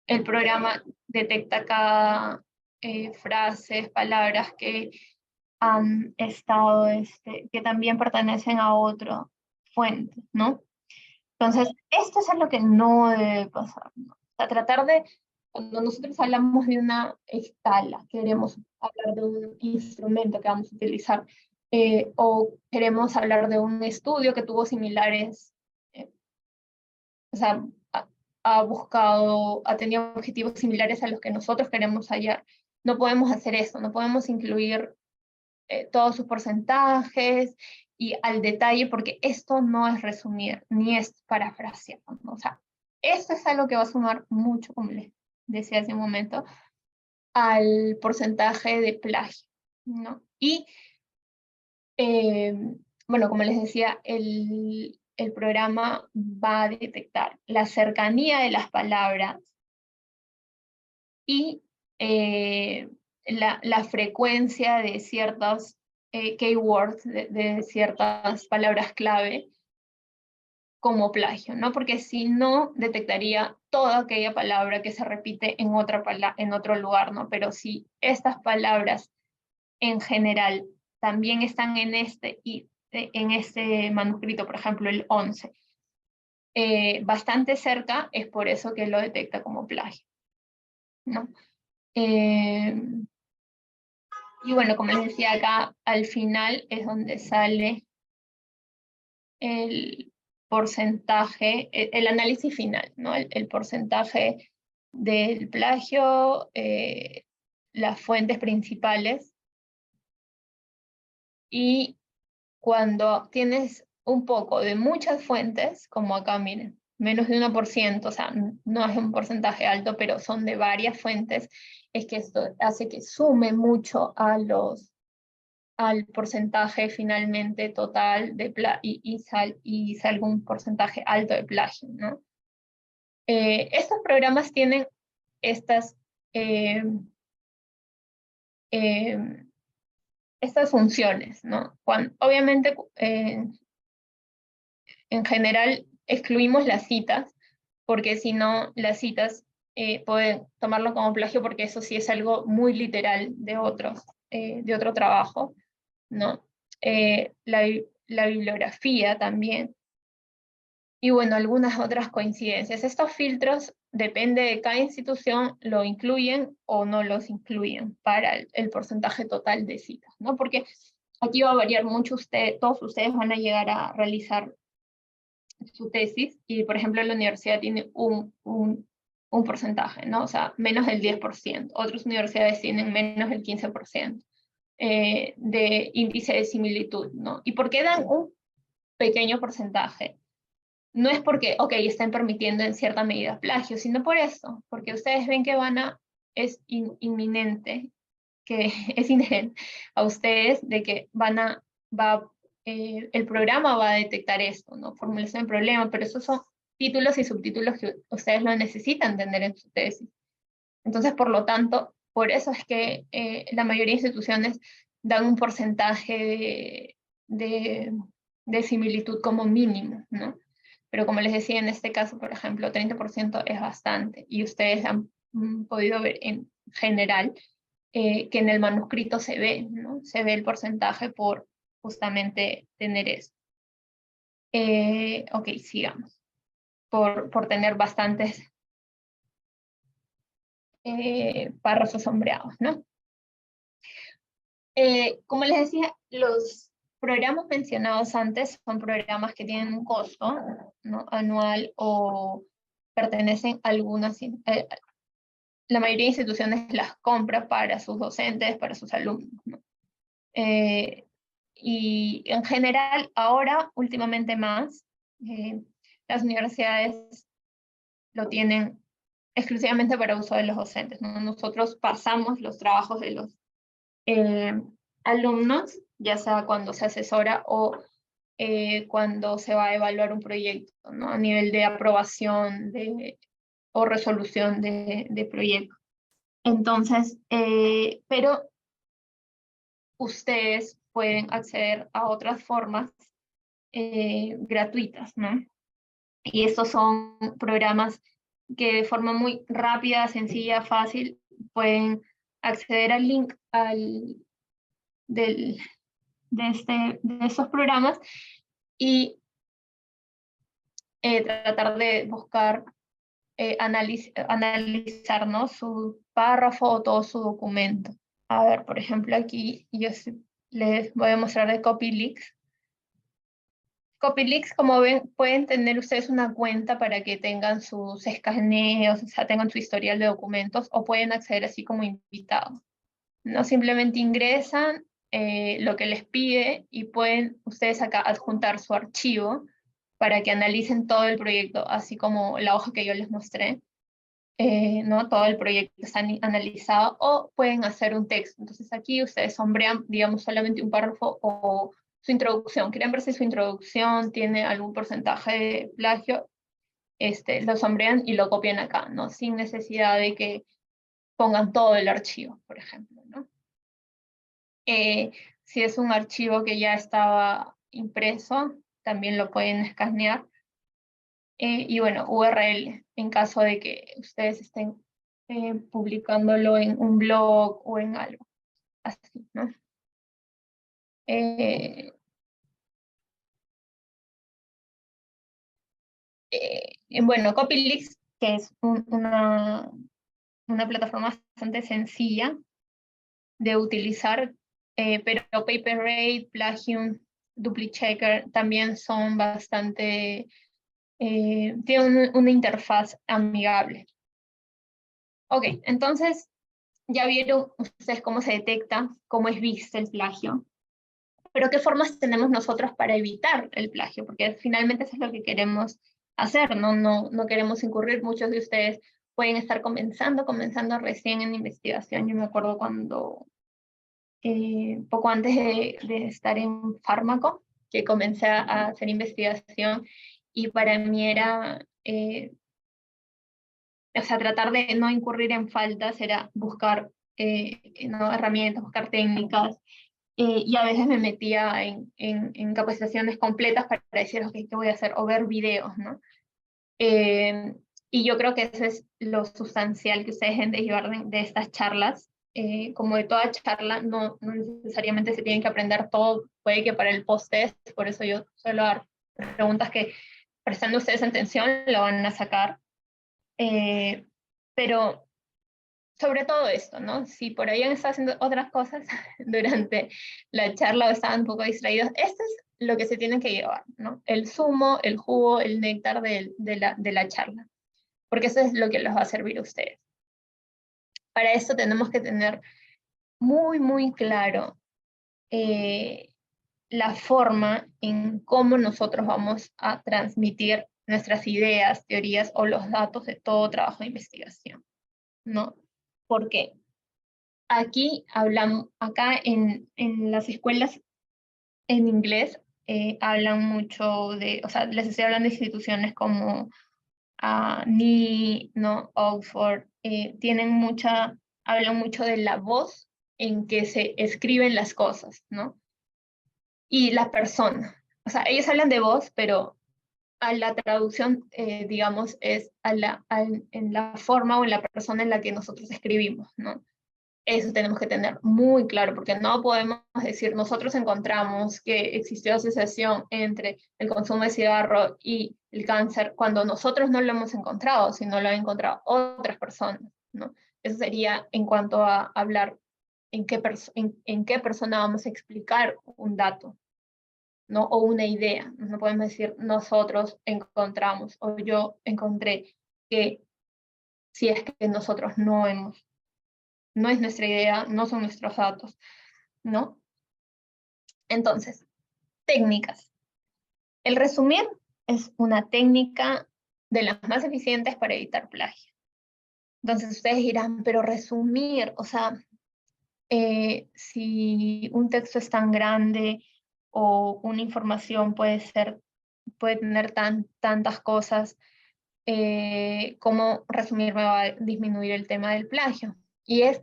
el programa detecta cada frases, palabras que han estado, que también pertenecen a otra fuente, ¿no? Entonces, esto es lo que no debe pasar, ¿no? O sea, tratar de cuando nosotros hablamos de una escala, queremos hablar de un instrumento que vamos a utilizar, o queremos hablar de un estudio que tuvo similares, o sea, ha tenido objetivos similares a los que nosotros queremos hallar. No podemos hacer eso, no podemos incluir todos sus porcentajes y al detalle, porque esto no es resumir, ni es parafrasear, ¿no? O sea, esto es algo que va a sumar mucho, como les decía hace un momento, al porcentaje de plagio, ¿no? Y, bueno, como les decía, el programa va a detectar la cercanía de las palabras y la frecuencia de ciertas keywords, de ciertas palabras clave como plagio, ¿no? Porque si no, detectaría toda aquella palabra que se repite en otro lugar, ¿no? Pero si estas palabras en general también están en este manuscrito, por ejemplo, el 11, bastante cerca, es por eso que lo detecta como plagio, ¿no? Y bueno, como les decía acá, al final es donde sale el porcentaje, el análisis final, ¿no? El porcentaje del plagio, las fuentes principales, y cuando tienes un poco de muchas fuentes, como acá miren, menos de 1%, o sea, no es un porcentaje alto, pero son de varias fuentes, es que esto hace que sume mucho al porcentaje finalmente total de y salga un porcentaje alto de plagio, ¿no? Estos programas tienen estas, eh, eh, estas funciones, ¿no? Obviamente, en general, excluimos las citas, porque si no, las citas pueden tomarlo como plagio, porque eso sí es algo muy literal de otro trabajo, ¿no? La bibliografía también. Y bueno, algunas otras coincidencias. Estos filtros, depende de cada institución, lo incluyen o no los incluyen para el porcentaje total de citas, ¿no? Porque aquí va a variar mucho, todos ustedes van a llegar a realizar su tesis y, por ejemplo, la universidad tiene un porcentaje, ¿no? O sea, menos del 10%. Otras universidades tienen menos del 15% de índice de similitud, ¿no? ¿Y por qué dan un pequeño porcentaje? No es porque, ok, están permitiendo en cierta medida plagio, sino por eso, porque ustedes ven que es inminente, que es inherente a ustedes de que el programa va a detectar esto, ¿no? Formulación de problema, pero esos son títulos y subtítulos que ustedes lo necesitan tener en su tesis. Entonces, por lo tanto, por eso es que la mayoría de instituciones dan un porcentaje de similitud como mínimo, ¿no? Pero como les decía, en este caso, por ejemplo, 30% es bastante, y ustedes han podido ver en general que en el manuscrito se ve, ¿no? Se ve el porcentaje por justamente tener eso. Ok, sigamos. Por tener bastantes párrafos sombreados, ¿no? Como les decía, los programas mencionados antes son programas que tienen un costo, ¿no? Anual, o pertenecen a la mayoría de instituciones las compra para sus docentes, para sus alumnos, ¿no? Y en general, ahora, últimamente más, las universidades lo tienen exclusivamente para uso de los docentes, ¿no? Nosotros pasamos los trabajos de los eh, alumnos, ya sea cuando se asesora o cuando se va a evaluar un proyecto, ¿no? A nivel de aprobación o resolución de proyecto. Entonces, pero ustedes pueden acceder a otras formas gratuitas, ¿no? Y estos son programas que de forma muy rápida, sencilla, fácil, pueden acceder al link de estos programas y tratar de buscar analizar, ¿no? Su párrafo o todo su documento. A ver, por ejemplo, aquí les voy a mostrar de CopyLeaks. CopyLeaks, como ven, pueden tener ustedes una cuenta para que tengan sus escaneos, o sea, tengan su historial de documentos, o pueden acceder así como invitados. No simplemente ingresan lo que les pide y pueden ustedes acá adjuntar su archivo para que analicen todo el proyecto, así como la hoja que yo les mostré. ¿No? Todo el proyecto está analizado, o pueden hacer un texto. Entonces aquí ustedes sombrean, digamos, solamente un párrafo o su introducción. Quieren ver si su introducción tiene algún porcentaje de plagio, lo sombrean y lo copian acá, ¿no? Sin necesidad de que pongan todo el archivo, por ejemplo, ¿no? Si es un archivo que ya estaba impreso, también lo pueden escanear. Y bueno, URL, en caso de que ustedes estén publicándolo en un blog o en algo así, ¿no? Bueno, CopyLeaks, que es una plataforma bastante sencilla de utilizar, pero PaperRate, Plagium, DupliChecker también son bastante, tienen una interfaz amigable. Ok, entonces ya vieron ustedes cómo se detecta, cómo es visto el plagio, pero qué formas tenemos nosotros para evitar el plagio, porque finalmente eso es lo que queremos hacer, no queremos incurrir. Muchos de ustedes pueden estar comenzando recién en investigación. Yo me acuerdo cuando, poco antes de estar en fármaco, que comencé a hacer investigación, y para mí era, o sea, tratar de no incurrir en faltas, era buscar ¿no? herramientas, buscar técnicas, y a veces me metía en capacitaciones completas para decir, ok, ¿qué voy a hacer? O ver videos, ¿no? Y yo creo que eso es lo sustancial que ustedes deben de llevar de estas charlas. Como de toda charla, no necesariamente se tienen que aprender todo, puede que para el post-test, por eso yo suelo dar preguntas que, prestando ustedes atención, lo van a sacar. Pero sobre todo esto, ¿no? Si por ahí han estado haciendo otras cosas durante la charla o estaban un poco distraídos, esto es lo que se tienen que llevar, ¿no? El zumo, el jugo, el néctar de la charla, porque eso es lo que les va a servir a ustedes. Para esto tenemos que tener muy claro la forma en cómo nosotros vamos a transmitir nuestras ideas, teorías o los datos de todo trabajo de investigación, ¿no? Porque aquí hablamos, acá en las escuelas en inglés hablan mucho de, o sea, les estoy hablando de instituciones como NI, ¿no? Oxford, hablan mucho de la voz en que se escriben las cosas, ¿no? Y la persona. O sea, ellos hablan de voz, pero a la traducción, digamos, es en la forma o en la persona en la que nosotros escribimos, ¿no? Eso tenemos que tener muy claro, porque no podemos decir, nosotros encontramos que existió asociación entre el consumo de cigarro y el cáncer, cuando nosotros no lo hemos encontrado, sino lo han encontrado otras personas, ¿no? Eso sería en cuanto a hablar en qué persona vamos a explicar un dato, ¿no? O una idea. No podemos decir, nosotros encontramos, o yo encontré, que si es que nosotros no es nuestra idea, no son nuestros datos, ¿no? Entonces, técnicas. El resumir es una técnica de las más eficientes para evitar plagio. Entonces ustedes dirán, pero resumir, o sea, si un texto es tan grande o una información puede tener tantas cosas, ¿cómo resumir me va a disminuir el tema del plagio? Y es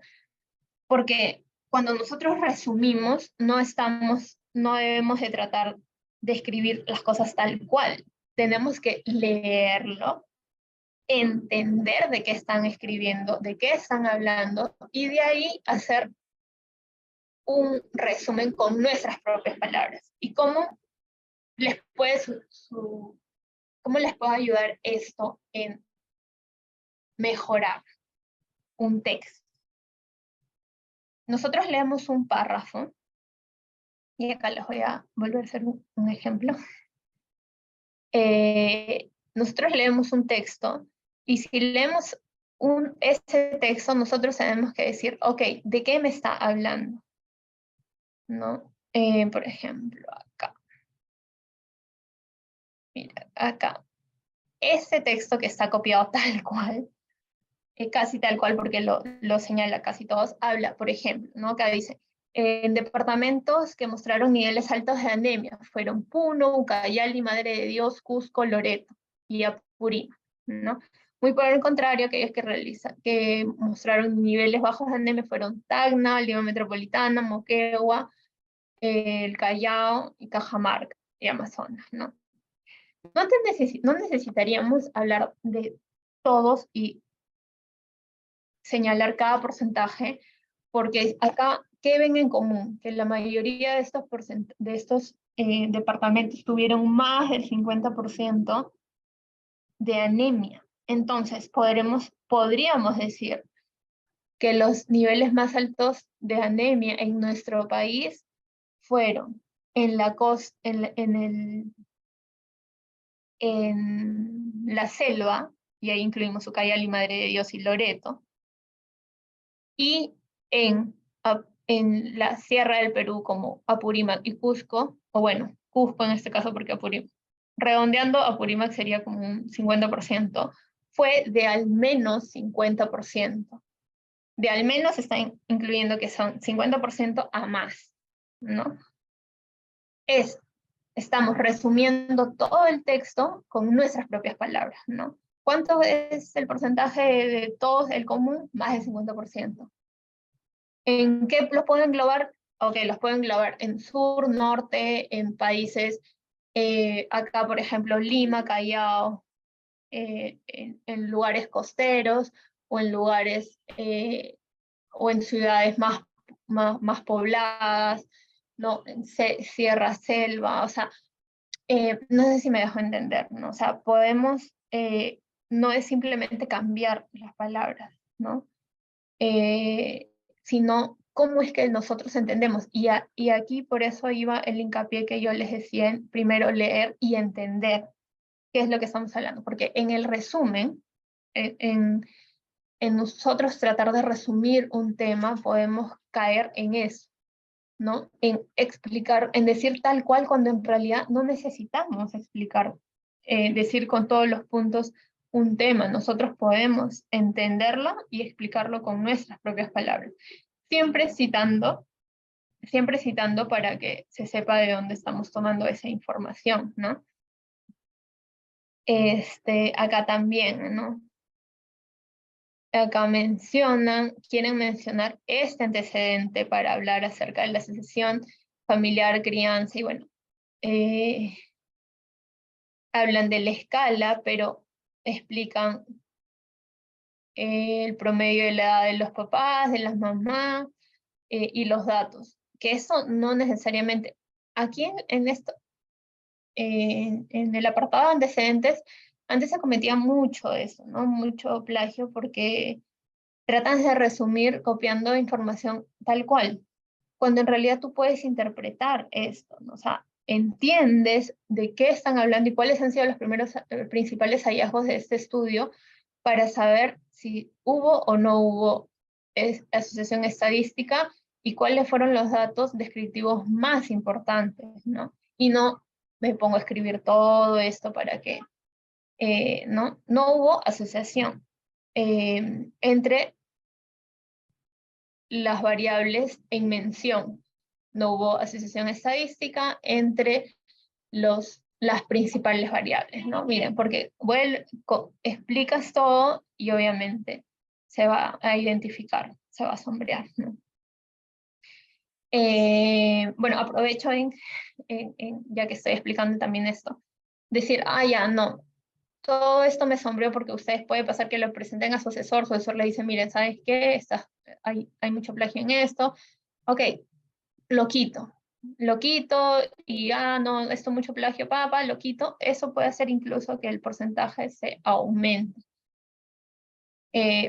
porque cuando nosotros resumimos, no debemos de tratar de escribir las cosas tal cual. Tenemos que leerlo, entender de qué están escribiendo, de qué están hablando, y de ahí hacer un resumen con nuestras propias palabras. ¿Y cómo les puede, cómo les puede ayudar esto en mejorar un texto. Nosotros leemos un párrafo, y acá les voy a volver a hacer un ejemplo. Nosotros leemos un texto, y si leemos ese texto, nosotros tenemos que decir, ok, ¿de qué me está hablando? ¿No? Por ejemplo, acá. Mira, acá. Ese texto que está copiado tal cual, casi tal cual porque lo señala casi todos, habla, por ejemplo, ¿no? Acá dice, en departamentos que mostraron niveles altos de anemia fueron Puno, Ucayali, Madre de Dios, Cusco, Loreto y Apurímac, ¿no? Muy por el contrario, aquellos que mostraron niveles bajos de anemia fueron Tacna, Lima Metropolitana, Moquegua, el Callao y Cajamarca y Amazonas, ¿no? No necesitaríamos hablar de todos y señalar cada porcentaje, porque acá, ¿qué ven en común? Que la mayoría de estos departamentos tuvieron más del 50% de anemia. Entonces, podríamos decir que los niveles más altos de anemia en nuestro país fueron en la selva, y ahí incluimos Ucayali, Madre de Dios y Loreto, y en la Sierra del Perú como Apurímac y Cusco, o bueno, Cusco en este caso porque redondeando Apurímac sería como un 50%, fue de al menos 50%. De al menos están incluyendo que son 50% a más, ¿no? Estamos resumiendo todo el texto con nuestras propias palabras, ¿no? ¿Cuánto es el porcentaje de todos el común? Más del 50%. ¿En qué los puedo englobar? Ok, los puedo englobar en sur, norte, en países, acá por ejemplo Lima, Callao, en lugares costeros o en lugares o en ciudades más pobladas, ¿no? En sierra, selva, o sea, no sé si me dejo entender, ¿no? O sea, no es simplemente cambiar las palabras, ¿no? Sino cómo es que nosotros entendemos. Y aquí por eso iba el hincapié que yo les decía en primero leer y entender qué es lo que estamos hablando, porque en el resumen, en nosotros tratar de resumir un tema, podemos caer en eso, ¿no? En explicar, en decir tal cual, cuando en realidad no necesitamos explicar, decir con todos los puntos un tema. Nosotros podemos entenderlo y explicarlo con nuestras propias palabras. Siempre citando para que se sepa de dónde estamos tomando esa información, ¿no? Acá también, ¿no? Acá quieren mencionar este antecedente para hablar acerca de la sucesión familiar, crianza, y bueno, hablan de la escala, pero explican el promedio de la edad de los papás, de las mamás, y los datos, que eso no necesariamente, aquí en el apartado de antecedentes, antes se cometía mucho eso, ¿no? Mucho plagio, porque tratan de resumir copiando información tal cual, cuando en realidad tú puedes interpretar esto, ¿no? O sea, entiendes de qué están hablando y cuáles han sido los principales hallazgos de este estudio para saber si hubo o no hubo asociación estadística y cuáles fueron los datos descriptivos más importantes, ¿no? Y no me pongo a escribir todo esto para que, no hubo asociación entre las variables en mención. No hubo asociación estadística entre las principales variables, ¿no? Miren, porque explicas todo y obviamente se va a identificar, se va a sombrear, ¿no? Bueno, aprovecho ya que estoy explicando también esto, decir, ya, no, todo esto me sombreó porque ustedes puede pasar que lo presenten a su asesor le dice, miren, ¿sabes qué? Hay mucho plagio en esto. Ok, lo quito. Lo quito y no, esto mucho plagio, lo quito. Eso puede hacer incluso que el porcentaje se aumente.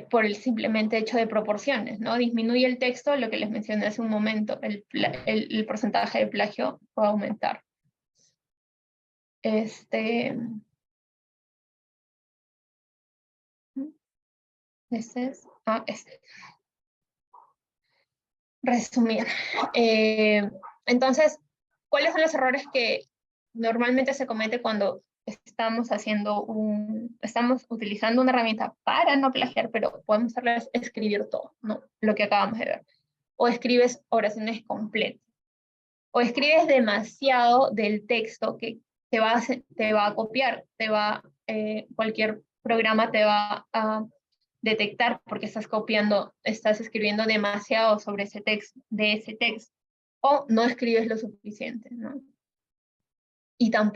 por el simplemente hecho de proporciones, ¿no? Disminuye el texto, lo que les mencioné hace un momento, el porcentaje de plagio va a aumentar. Este es, resumir. Entonces, ¿cuáles son los errores que normalmente se comete cuando estamos utilizando una herramienta para no plagiar, pero podemos escribir todo, ¿no? Lo que acabamos de ver. O escribes oraciones completas. O escribes demasiado del texto que te va a copiar, cualquier programa te va a detectar porque estás escribiendo demasiado sobre de ese texto, o no escribes lo suficiente, ¿no? Y al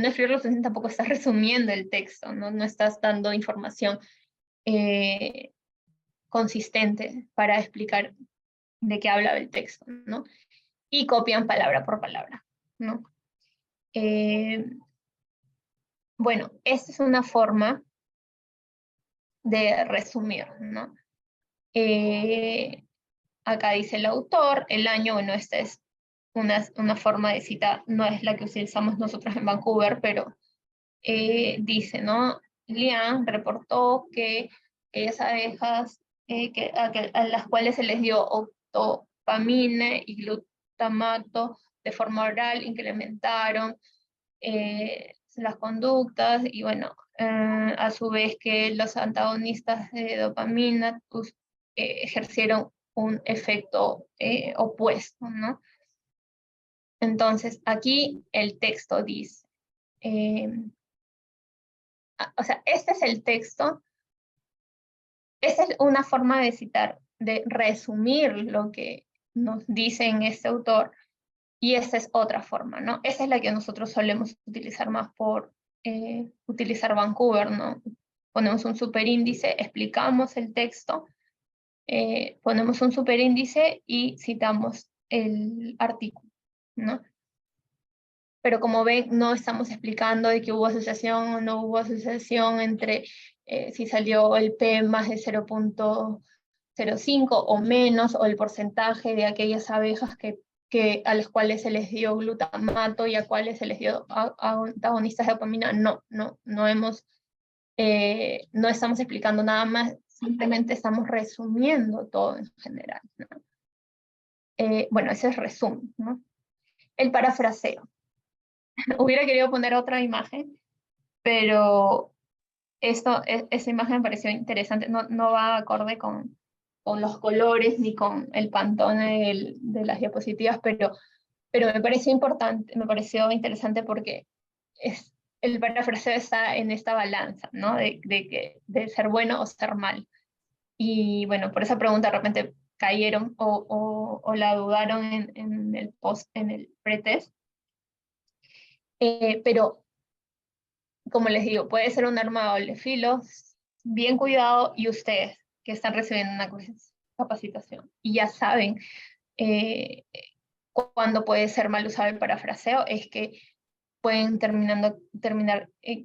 no escribir lo suficiente tampoco estás resumiendo el texto, ¿no? No estás dando información consistente para explicar de qué habla el texto, ¿no? Y copian palabra por palabra, ¿no? Bueno, esta es una forma de resumir, ¿no? Acá dice el autor, el año, bueno, esta es una forma de cita, no es la que utilizamos nosotros en Vancouver, pero dice, ¿no? Lian reportó que aquellas abejas a las cuales se les dio octopamina y glutamato de forma oral incrementaron las conductas y bueno, a su vez que los antagonistas de dopamina ejercieron un efecto opuesto, ¿no? Entonces, aquí el texto dice, o sea, este es el texto, esta es una forma de citar, de resumir lo que nos dice en este autor, y esta es otra forma, ¿no? Esa es la que nosotros solemos utilizar más por utilizar Vancouver, ¿no? Ponemos un superíndice, explicamos el texto, ponemos un superíndice y citamos el artículo, ¿no? Pero como ven, no estamos explicando de que hubo asociación o no hubo asociación entre si salió el P más de 0.05 o menos, o el porcentaje de aquellas abejas a las cuales se les dio glutamato y a cuales se les dio antagonistas de dopamina. No estamos explicando nada más, simplemente estamos resumiendo todo en general, ¿no? Bueno, ese es resumen, ¿no? El parafraseo. Hubiera querido poner otra imagen, pero esa imagen me pareció interesante, no va acorde con los colores ni con el pantone de las diapositivas, pero me pareció importante, me pareció interesante porque el parafraseo está en esta balanza, ¿no? De ser bueno o ser mal. Y bueno, por esa pregunta de repente cayeron o la dudaron en el pretest. Pero, como les digo, puede ser un arma de doble filo, bien cuidado, y ustedes que están recibiendo una capacitación y ya saben cuándo puede ser mal usado el parafraseo, es que pueden terminar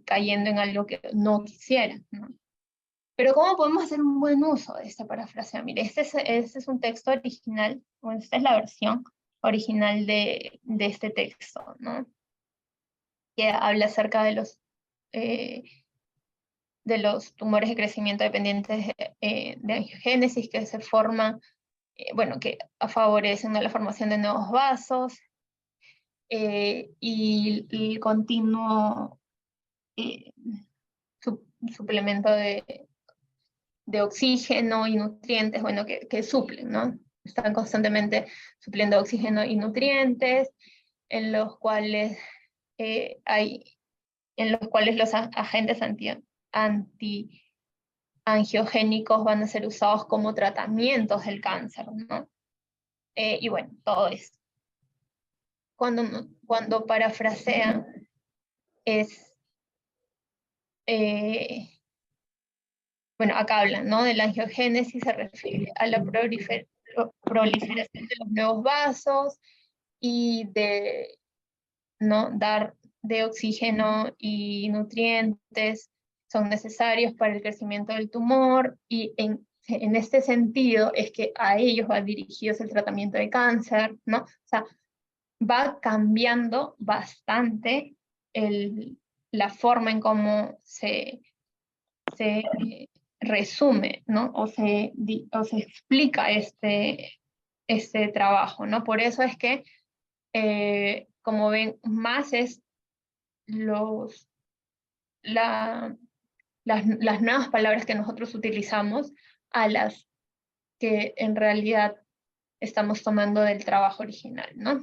cayendo en algo que no quisieran, ¿no? Pero ¿cómo podemos hacer un buen uso de esta parafraseo? Mire, este es un texto original, o esta es la versión original de este texto, ¿no? Que habla acerca eh, de los tumores de crecimiento dependientes de angiogénesis que se forman, bueno, que favorecen la formación de nuevos vasos y el continuo eh, suplemento de oxígeno y nutrientes, bueno, que suplen, ¿no? Están constantemente supliendo oxígeno y nutrientes, en los cuales los agentes antiangiogénicos van a ser usados como tratamientos del cáncer, ¿no? Y bueno, todo esto. Cuando parafrasean es, bueno, acá hablan, ¿no? De la angiogénesis, se refiere a la proliferación de los nuevos vasos y ¿no? Dar de oxígeno y nutrientes son necesarios para el crecimiento del tumor, y en este sentido es que a ellos va dirigido el tratamiento de cáncer, ¿no? O sea, va cambiando bastante la forma en cómo se resume, ¿no? O se explica este trabajo, ¿no? Por eso es que, como ven, más es los, las nuevas palabras que nosotros utilizamos a las que en realidad estamos tomando del trabajo original, ¿no?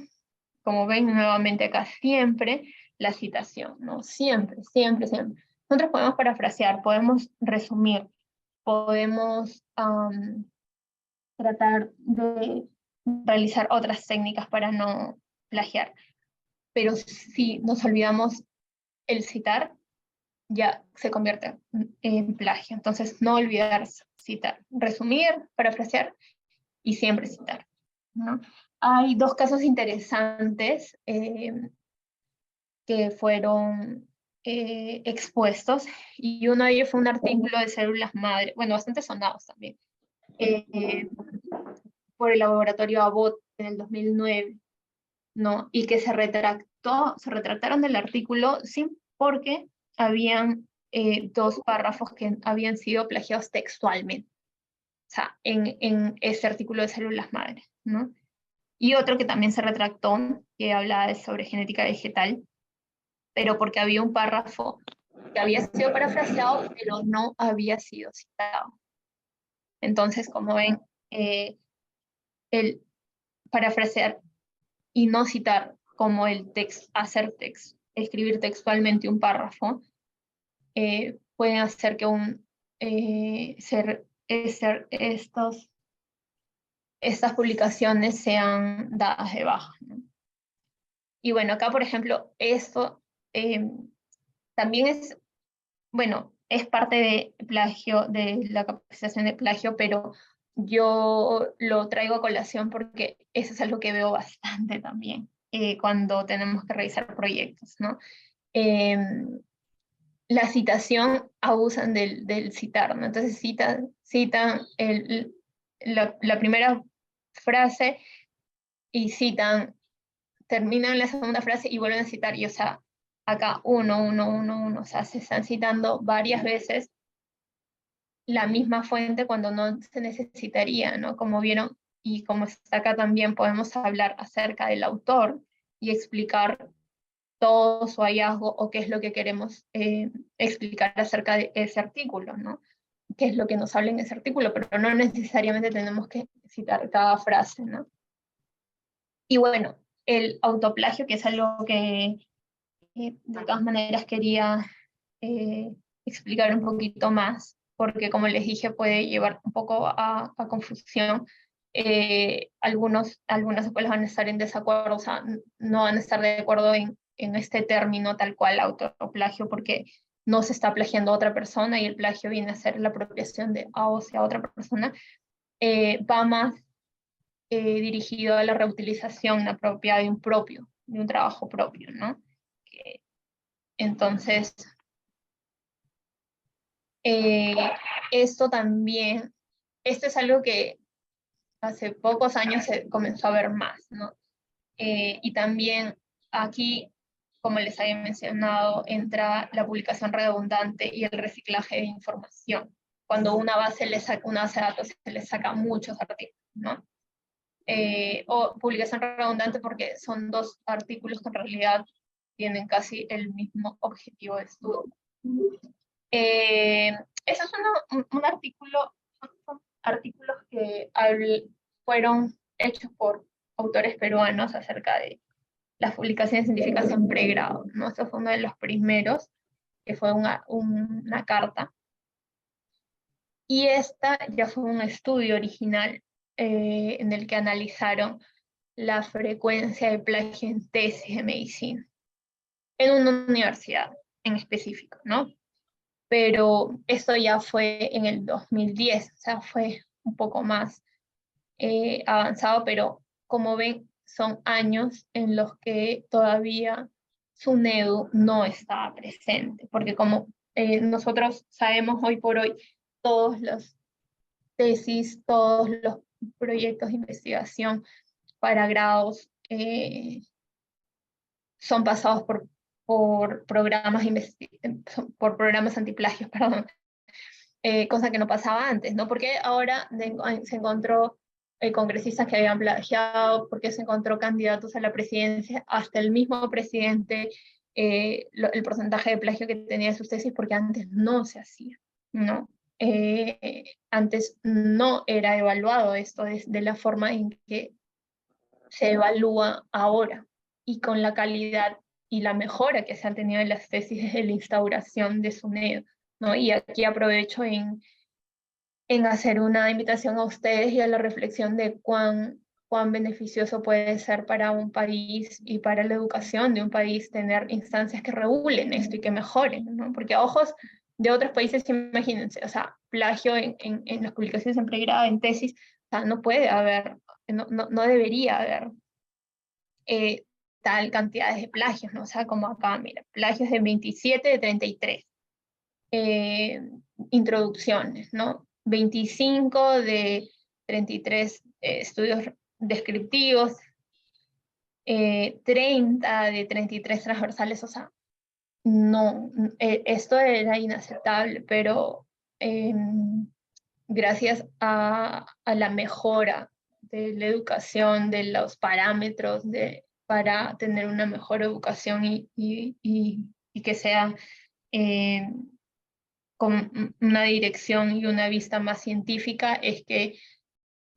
Como ven, nuevamente acá siempre la citación, ¿no? Siempre, siempre, siempre. Nosotros podemos parafrasear, podemos resumir, podemos tratar de realizar otras técnicas para no plagiar, pero si nos olvidamos el citar, ya se convierte en plagio. Entonces, no olvidar citar, resumir, parafrasear y siempre citar, ¿no? Hay dos casos interesantes que fueron expuestos, y uno de ellos fue un artículo de células madre, bueno, bastante sonados también, por el laboratorio Abbott en el 2009, ¿no? Y que se retractaron del artículo sin porque habían dos párrafos que habían sido plagiados textualmente, o sea, en ese artículo de células madre, ¿no? Y otro que también se retractó, que hablaba sobre genética vegetal, pero porque había un párrafo que había sido parafraseado, pero no había sido citado. Entonces, como ven, el parafrasear y no citar, como el text, escribir textualmente un párrafo, pueden hacer que estas publicaciones sean dadas de baja, ¿no? Y bueno, acá, por ejemplo, esto también es, bueno, es parte de plagio, de la capacitación de plagio, pero yo lo traigo a colación porque eso es algo que veo bastante también cuando tenemos que revisar proyectos, ¿no? Eh, la citación abusan del citar, ¿no? Entonces citan la primera frase y terminan la segunda frase y vuelven a citar, y o sea, acá uno, o sea, se están citando varias veces la misma fuente cuando no se necesitaría, ¿no? Como vieron, y como está acá también, podemos hablar acerca del autor y explicar todo su hallazgo o qué es lo que queremos explicar acerca de ese artículo, ¿no? Qué es lo que nos habla en ese artículo, pero no necesariamente tenemos que citar cada frase, ¿no? Y bueno, el autoplagio, que es algo que de todas maneras quería explicar un poquito más, porque como les dije puede llevar un poco a confusión. Algunas escuelas van a estar en desacuerdo, o sea, no van a estar de acuerdo en este término tal cual, autoplagio, porque no se está plagiando a otra persona y el plagio viene a ser la apropiación de a o sea otra persona. Va más dirigido a la reutilización apropiada de un trabajo propio, ¿no? Entonces, eh, esto también, esto es algo que hace pocos años se comenzó a ver más, ¿no? Y también aquí, como les había mencionado, entra la publicación redundante y el reciclaje de información. Cuando una base de datos se le saca muchos artículos, ¿no? O publicación redundante porque son dos artículos que en realidad tienen casi el mismo objetivo de estudio. Eso es un artículo, son artículos que fueron hechos por autores peruanos acerca de las publicaciones científicas en pregrado, ¿no? Este fue uno de los primeros, que fue una carta. Y esta ya fue un estudio original en el que analizaron la frecuencia de plagio en tesis de medicina, en una universidad en específico, ¿no? Pero esto ya fue en el 2010, o sea, fue un poco más avanzado, pero como ven, son años en los que todavía SUNEDU no estaba presente, porque como nosotros sabemos hoy por hoy todos los tesis, todos los proyectos de investigación para grados son pasados por programas, por programas antiplagios, perdón, cosa que no pasaba antes, ¿no? Porque ahora se encontró congresistas que habían plagiado, porque se encontró candidatos a la presidencia, hasta el mismo presidente, el porcentaje de plagio que tenía de sus tesis, porque antes no se hacía, ¿no? Antes no era evaluado esto de la forma en que se evalúa ahora y con la calidad y la mejora que se han tenido en las tesis desde la instauración de SUNEDU, ¿no? Y aquí aprovecho en hacer una invitación a ustedes y a la reflexión de cuán beneficioso puede ser para un país y para la educación de un país tener instancias que regulen esto y que mejoren, ¿no? Porque a ojos de otros países, imagínense, o sea, plagio en las publicaciones en pregrado, en tesis, o sea, no puede haber, no debería haber tal cantidad de plagios, ¿no? O sea, como acá, mira, plagios de 27 de 33 introducciones, ¿no? 25 de 33 estudios descriptivos, 30 de 33 transversales, o sea, no, esto era inaceptable, pero gracias a la mejora de la educación, de los parámetros para tener una mejor educación y que sea eh, con una dirección y una vista más científica, es que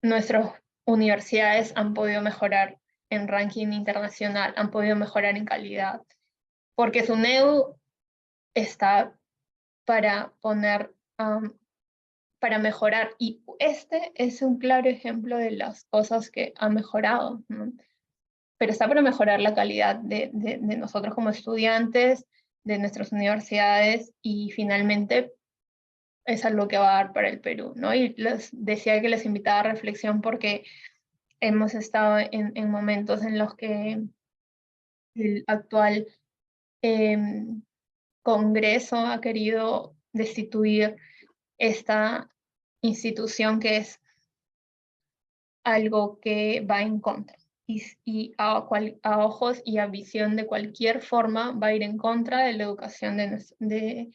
nuestras universidades han podido mejorar en ranking internacional, han podido mejorar en calidad, porque SUNEDU está para poner, para mejorar, y este es un claro ejemplo de las cosas que ha mejorado, ¿no? Pero está para mejorar la calidad de nosotros como estudiantes, de nuestras universidades, y finalmente es algo que va a dar para el Perú, ¿no? Y les decía que les invitaba a reflexión porque hemos estado en momentos en los que el actual eh, Congreso ha querido destituir esta institución que es algo que va en contra. Y a ojos y a visión de cualquier forma va a ir en contra de la educación de,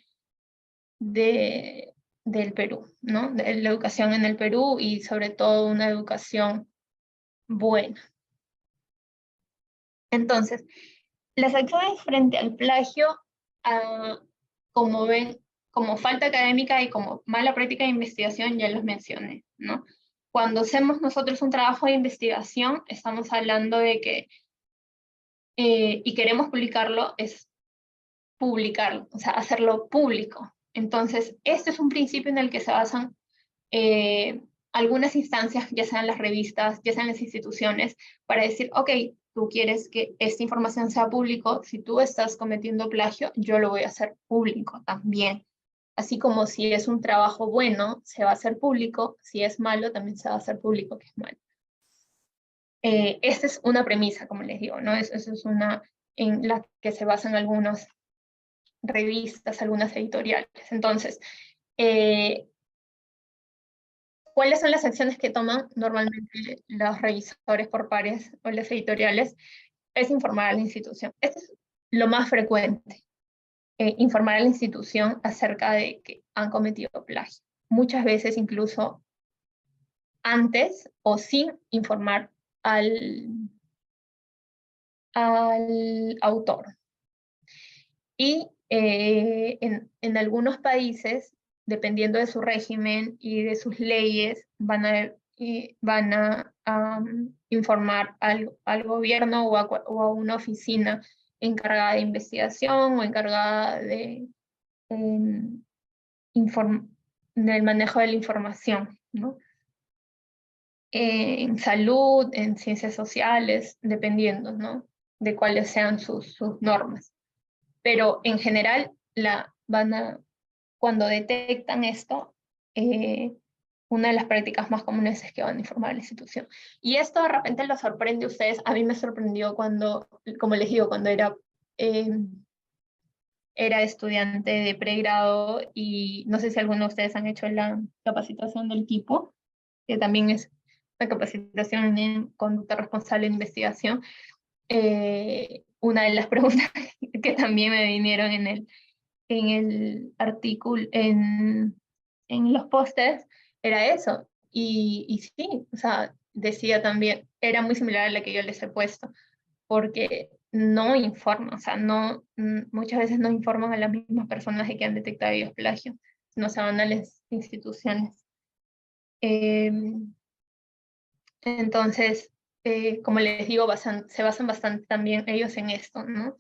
del Perú, ¿no? De la educación en el Perú y sobre todo una educación buena. Entonces, las acciones frente al plagio, como ven, como falta académica y como mala práctica de investigación, ya los mencioné, ¿no? Cuando hacemos nosotros un trabajo de investigación, estamos hablando de que, y queremos publicarlo, es publicarlo, o sea, hacerlo público. Entonces, este es un principio en el que se basan algunas instancias, ya sean las revistas, ya sean las instituciones, para decir, ok, tú quieres que esta información sea público, si tú estás cometiendo plagio, yo lo voy a hacer público también. Así como si es un trabajo bueno, se va a hacer público, si es malo, también se va a hacer público que es malo. Esta es una premisa, como les digo, ¿no? Eso es una en la que se basan algunas revistas, algunas editoriales. Entonces, ¿cuáles son las acciones que toman normalmente los revisores por pares o las editoriales? Es informar a la institución. Esto es lo más frecuente, informar a la institución acerca de que han cometido plagio. Muchas veces incluso antes o sin informar al autor. Y en algunos países, dependiendo de su régimen y de sus leyes, van a informar al gobierno o a una oficina encargada de investigación o encargada del manejo de la información, ¿no? En salud, en ciencias sociales, dependiendo, ¿no? De cuáles sean sus normas. Pero en general cuando detectan esto, una de las prácticas más comunes es que van a informar a la institución. Y esto de repente los sorprende a ustedes. A mí me sorprendió cuando, como les digo, cuando era era estudiante de pregrado y no sé si alguno de ustedes han hecho la capacitación del tipo, que también es la capacitación en conducta responsable de investigación. Una de las preguntas que también me vinieron en el artículo, en los pósters, era eso. Y sí, o sea, decía también, era muy similar a la que yo les he puesto, porque no informan, o sea, no, muchas veces no informan a las mismas personas de que han detectado ellos plagio, no se van a las instituciones. Entonces, como les digo, se basan bastante también ellos en esto, ¿no?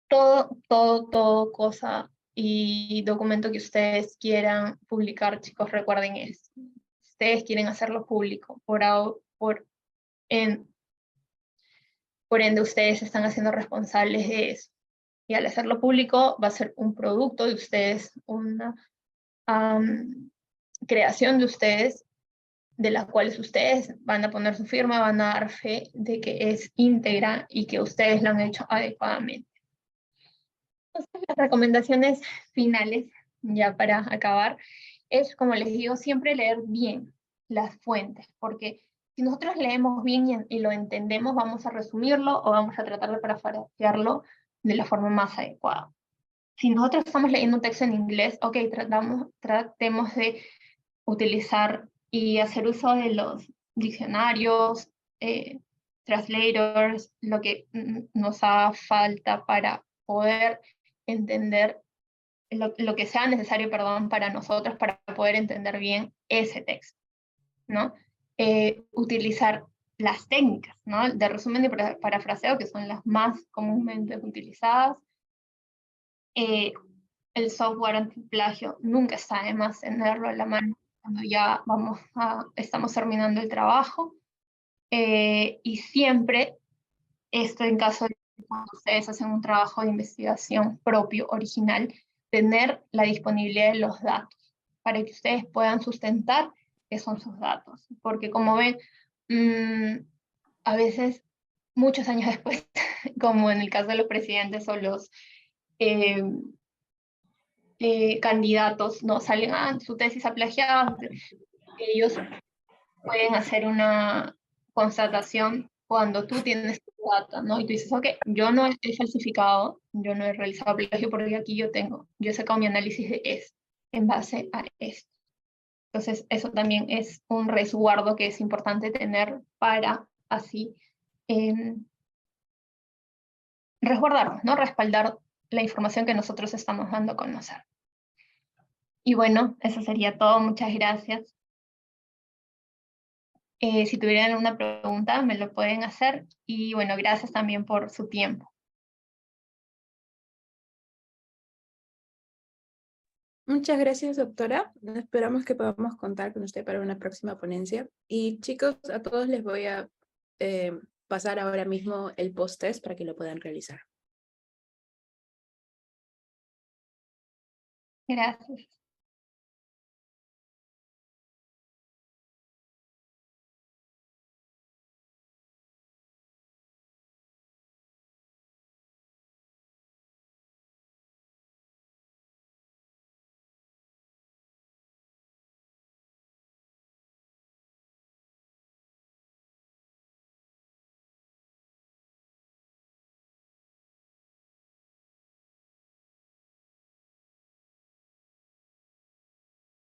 Todo cosa y documento que ustedes quieran publicar, chicos, recuerden esto. Ustedes quieren hacerlo público, en, por ende ustedes están haciendo responsables de eso. Y al hacerlo público va a ser un producto de ustedes, una creación de ustedes, de las cuales ustedes van a poner su firma, van a dar fe de que es íntegra y que ustedes lo han hecho adecuadamente. Entonces, las recomendaciones finales, ya para acabar, es, como les digo, siempre leer bien las fuentes, porque si nosotros leemos bien y lo entendemos, vamos a resumirlo o vamos a tratar de parafrasearlo de la forma más adecuada. Si nosotros estamos leyendo un texto en inglés, ok, tratemos de utilizar y hacer uso de los diccionarios, translators, lo que nos haga falta para poder entender lo que sea necesario, perdón, para nosotros para poder entender bien ese texto, ¿no? Utilizar las técnicas, ¿no? De resumen y parafraseo, que son las más comúnmente utilizadas. El software antiplagio nunca está de más tenerlo a la mano cuando ya estamos terminando el trabajo. Y siempre, esto en caso de cuando ustedes hacen un trabajo de investigación propio, original, tener la disponibilidad de los datos para que ustedes puedan sustentar qué son sus datos. Porque como ven, a veces, muchos años después, como en el caso de los presidentes o los eh, candidatos, no salen, su tesis ha plagiado, ellos pueden hacer una constatación cuando tú tienes tu data, ¿no? Y tú dices, ok, yo no he falsificado, yo no he realizado plagio porque aquí yo he sacado mi análisis de esto, en base a esto. Entonces, eso también es un resguardo que es importante tener para así resguardarnos, ¿no? Respaldar la información que nosotros estamos dando a conocer. Y bueno, eso sería todo. Muchas gracias. Si tuvieran alguna pregunta, me lo pueden hacer. Y bueno, gracias también por su tiempo. Muchas gracias, doctora. Esperamos que podamos contar con usted para una próxima ponencia. Y chicos, a todos les voy a pasar ahora mismo el post-test para que lo puedan realizar. Gracias.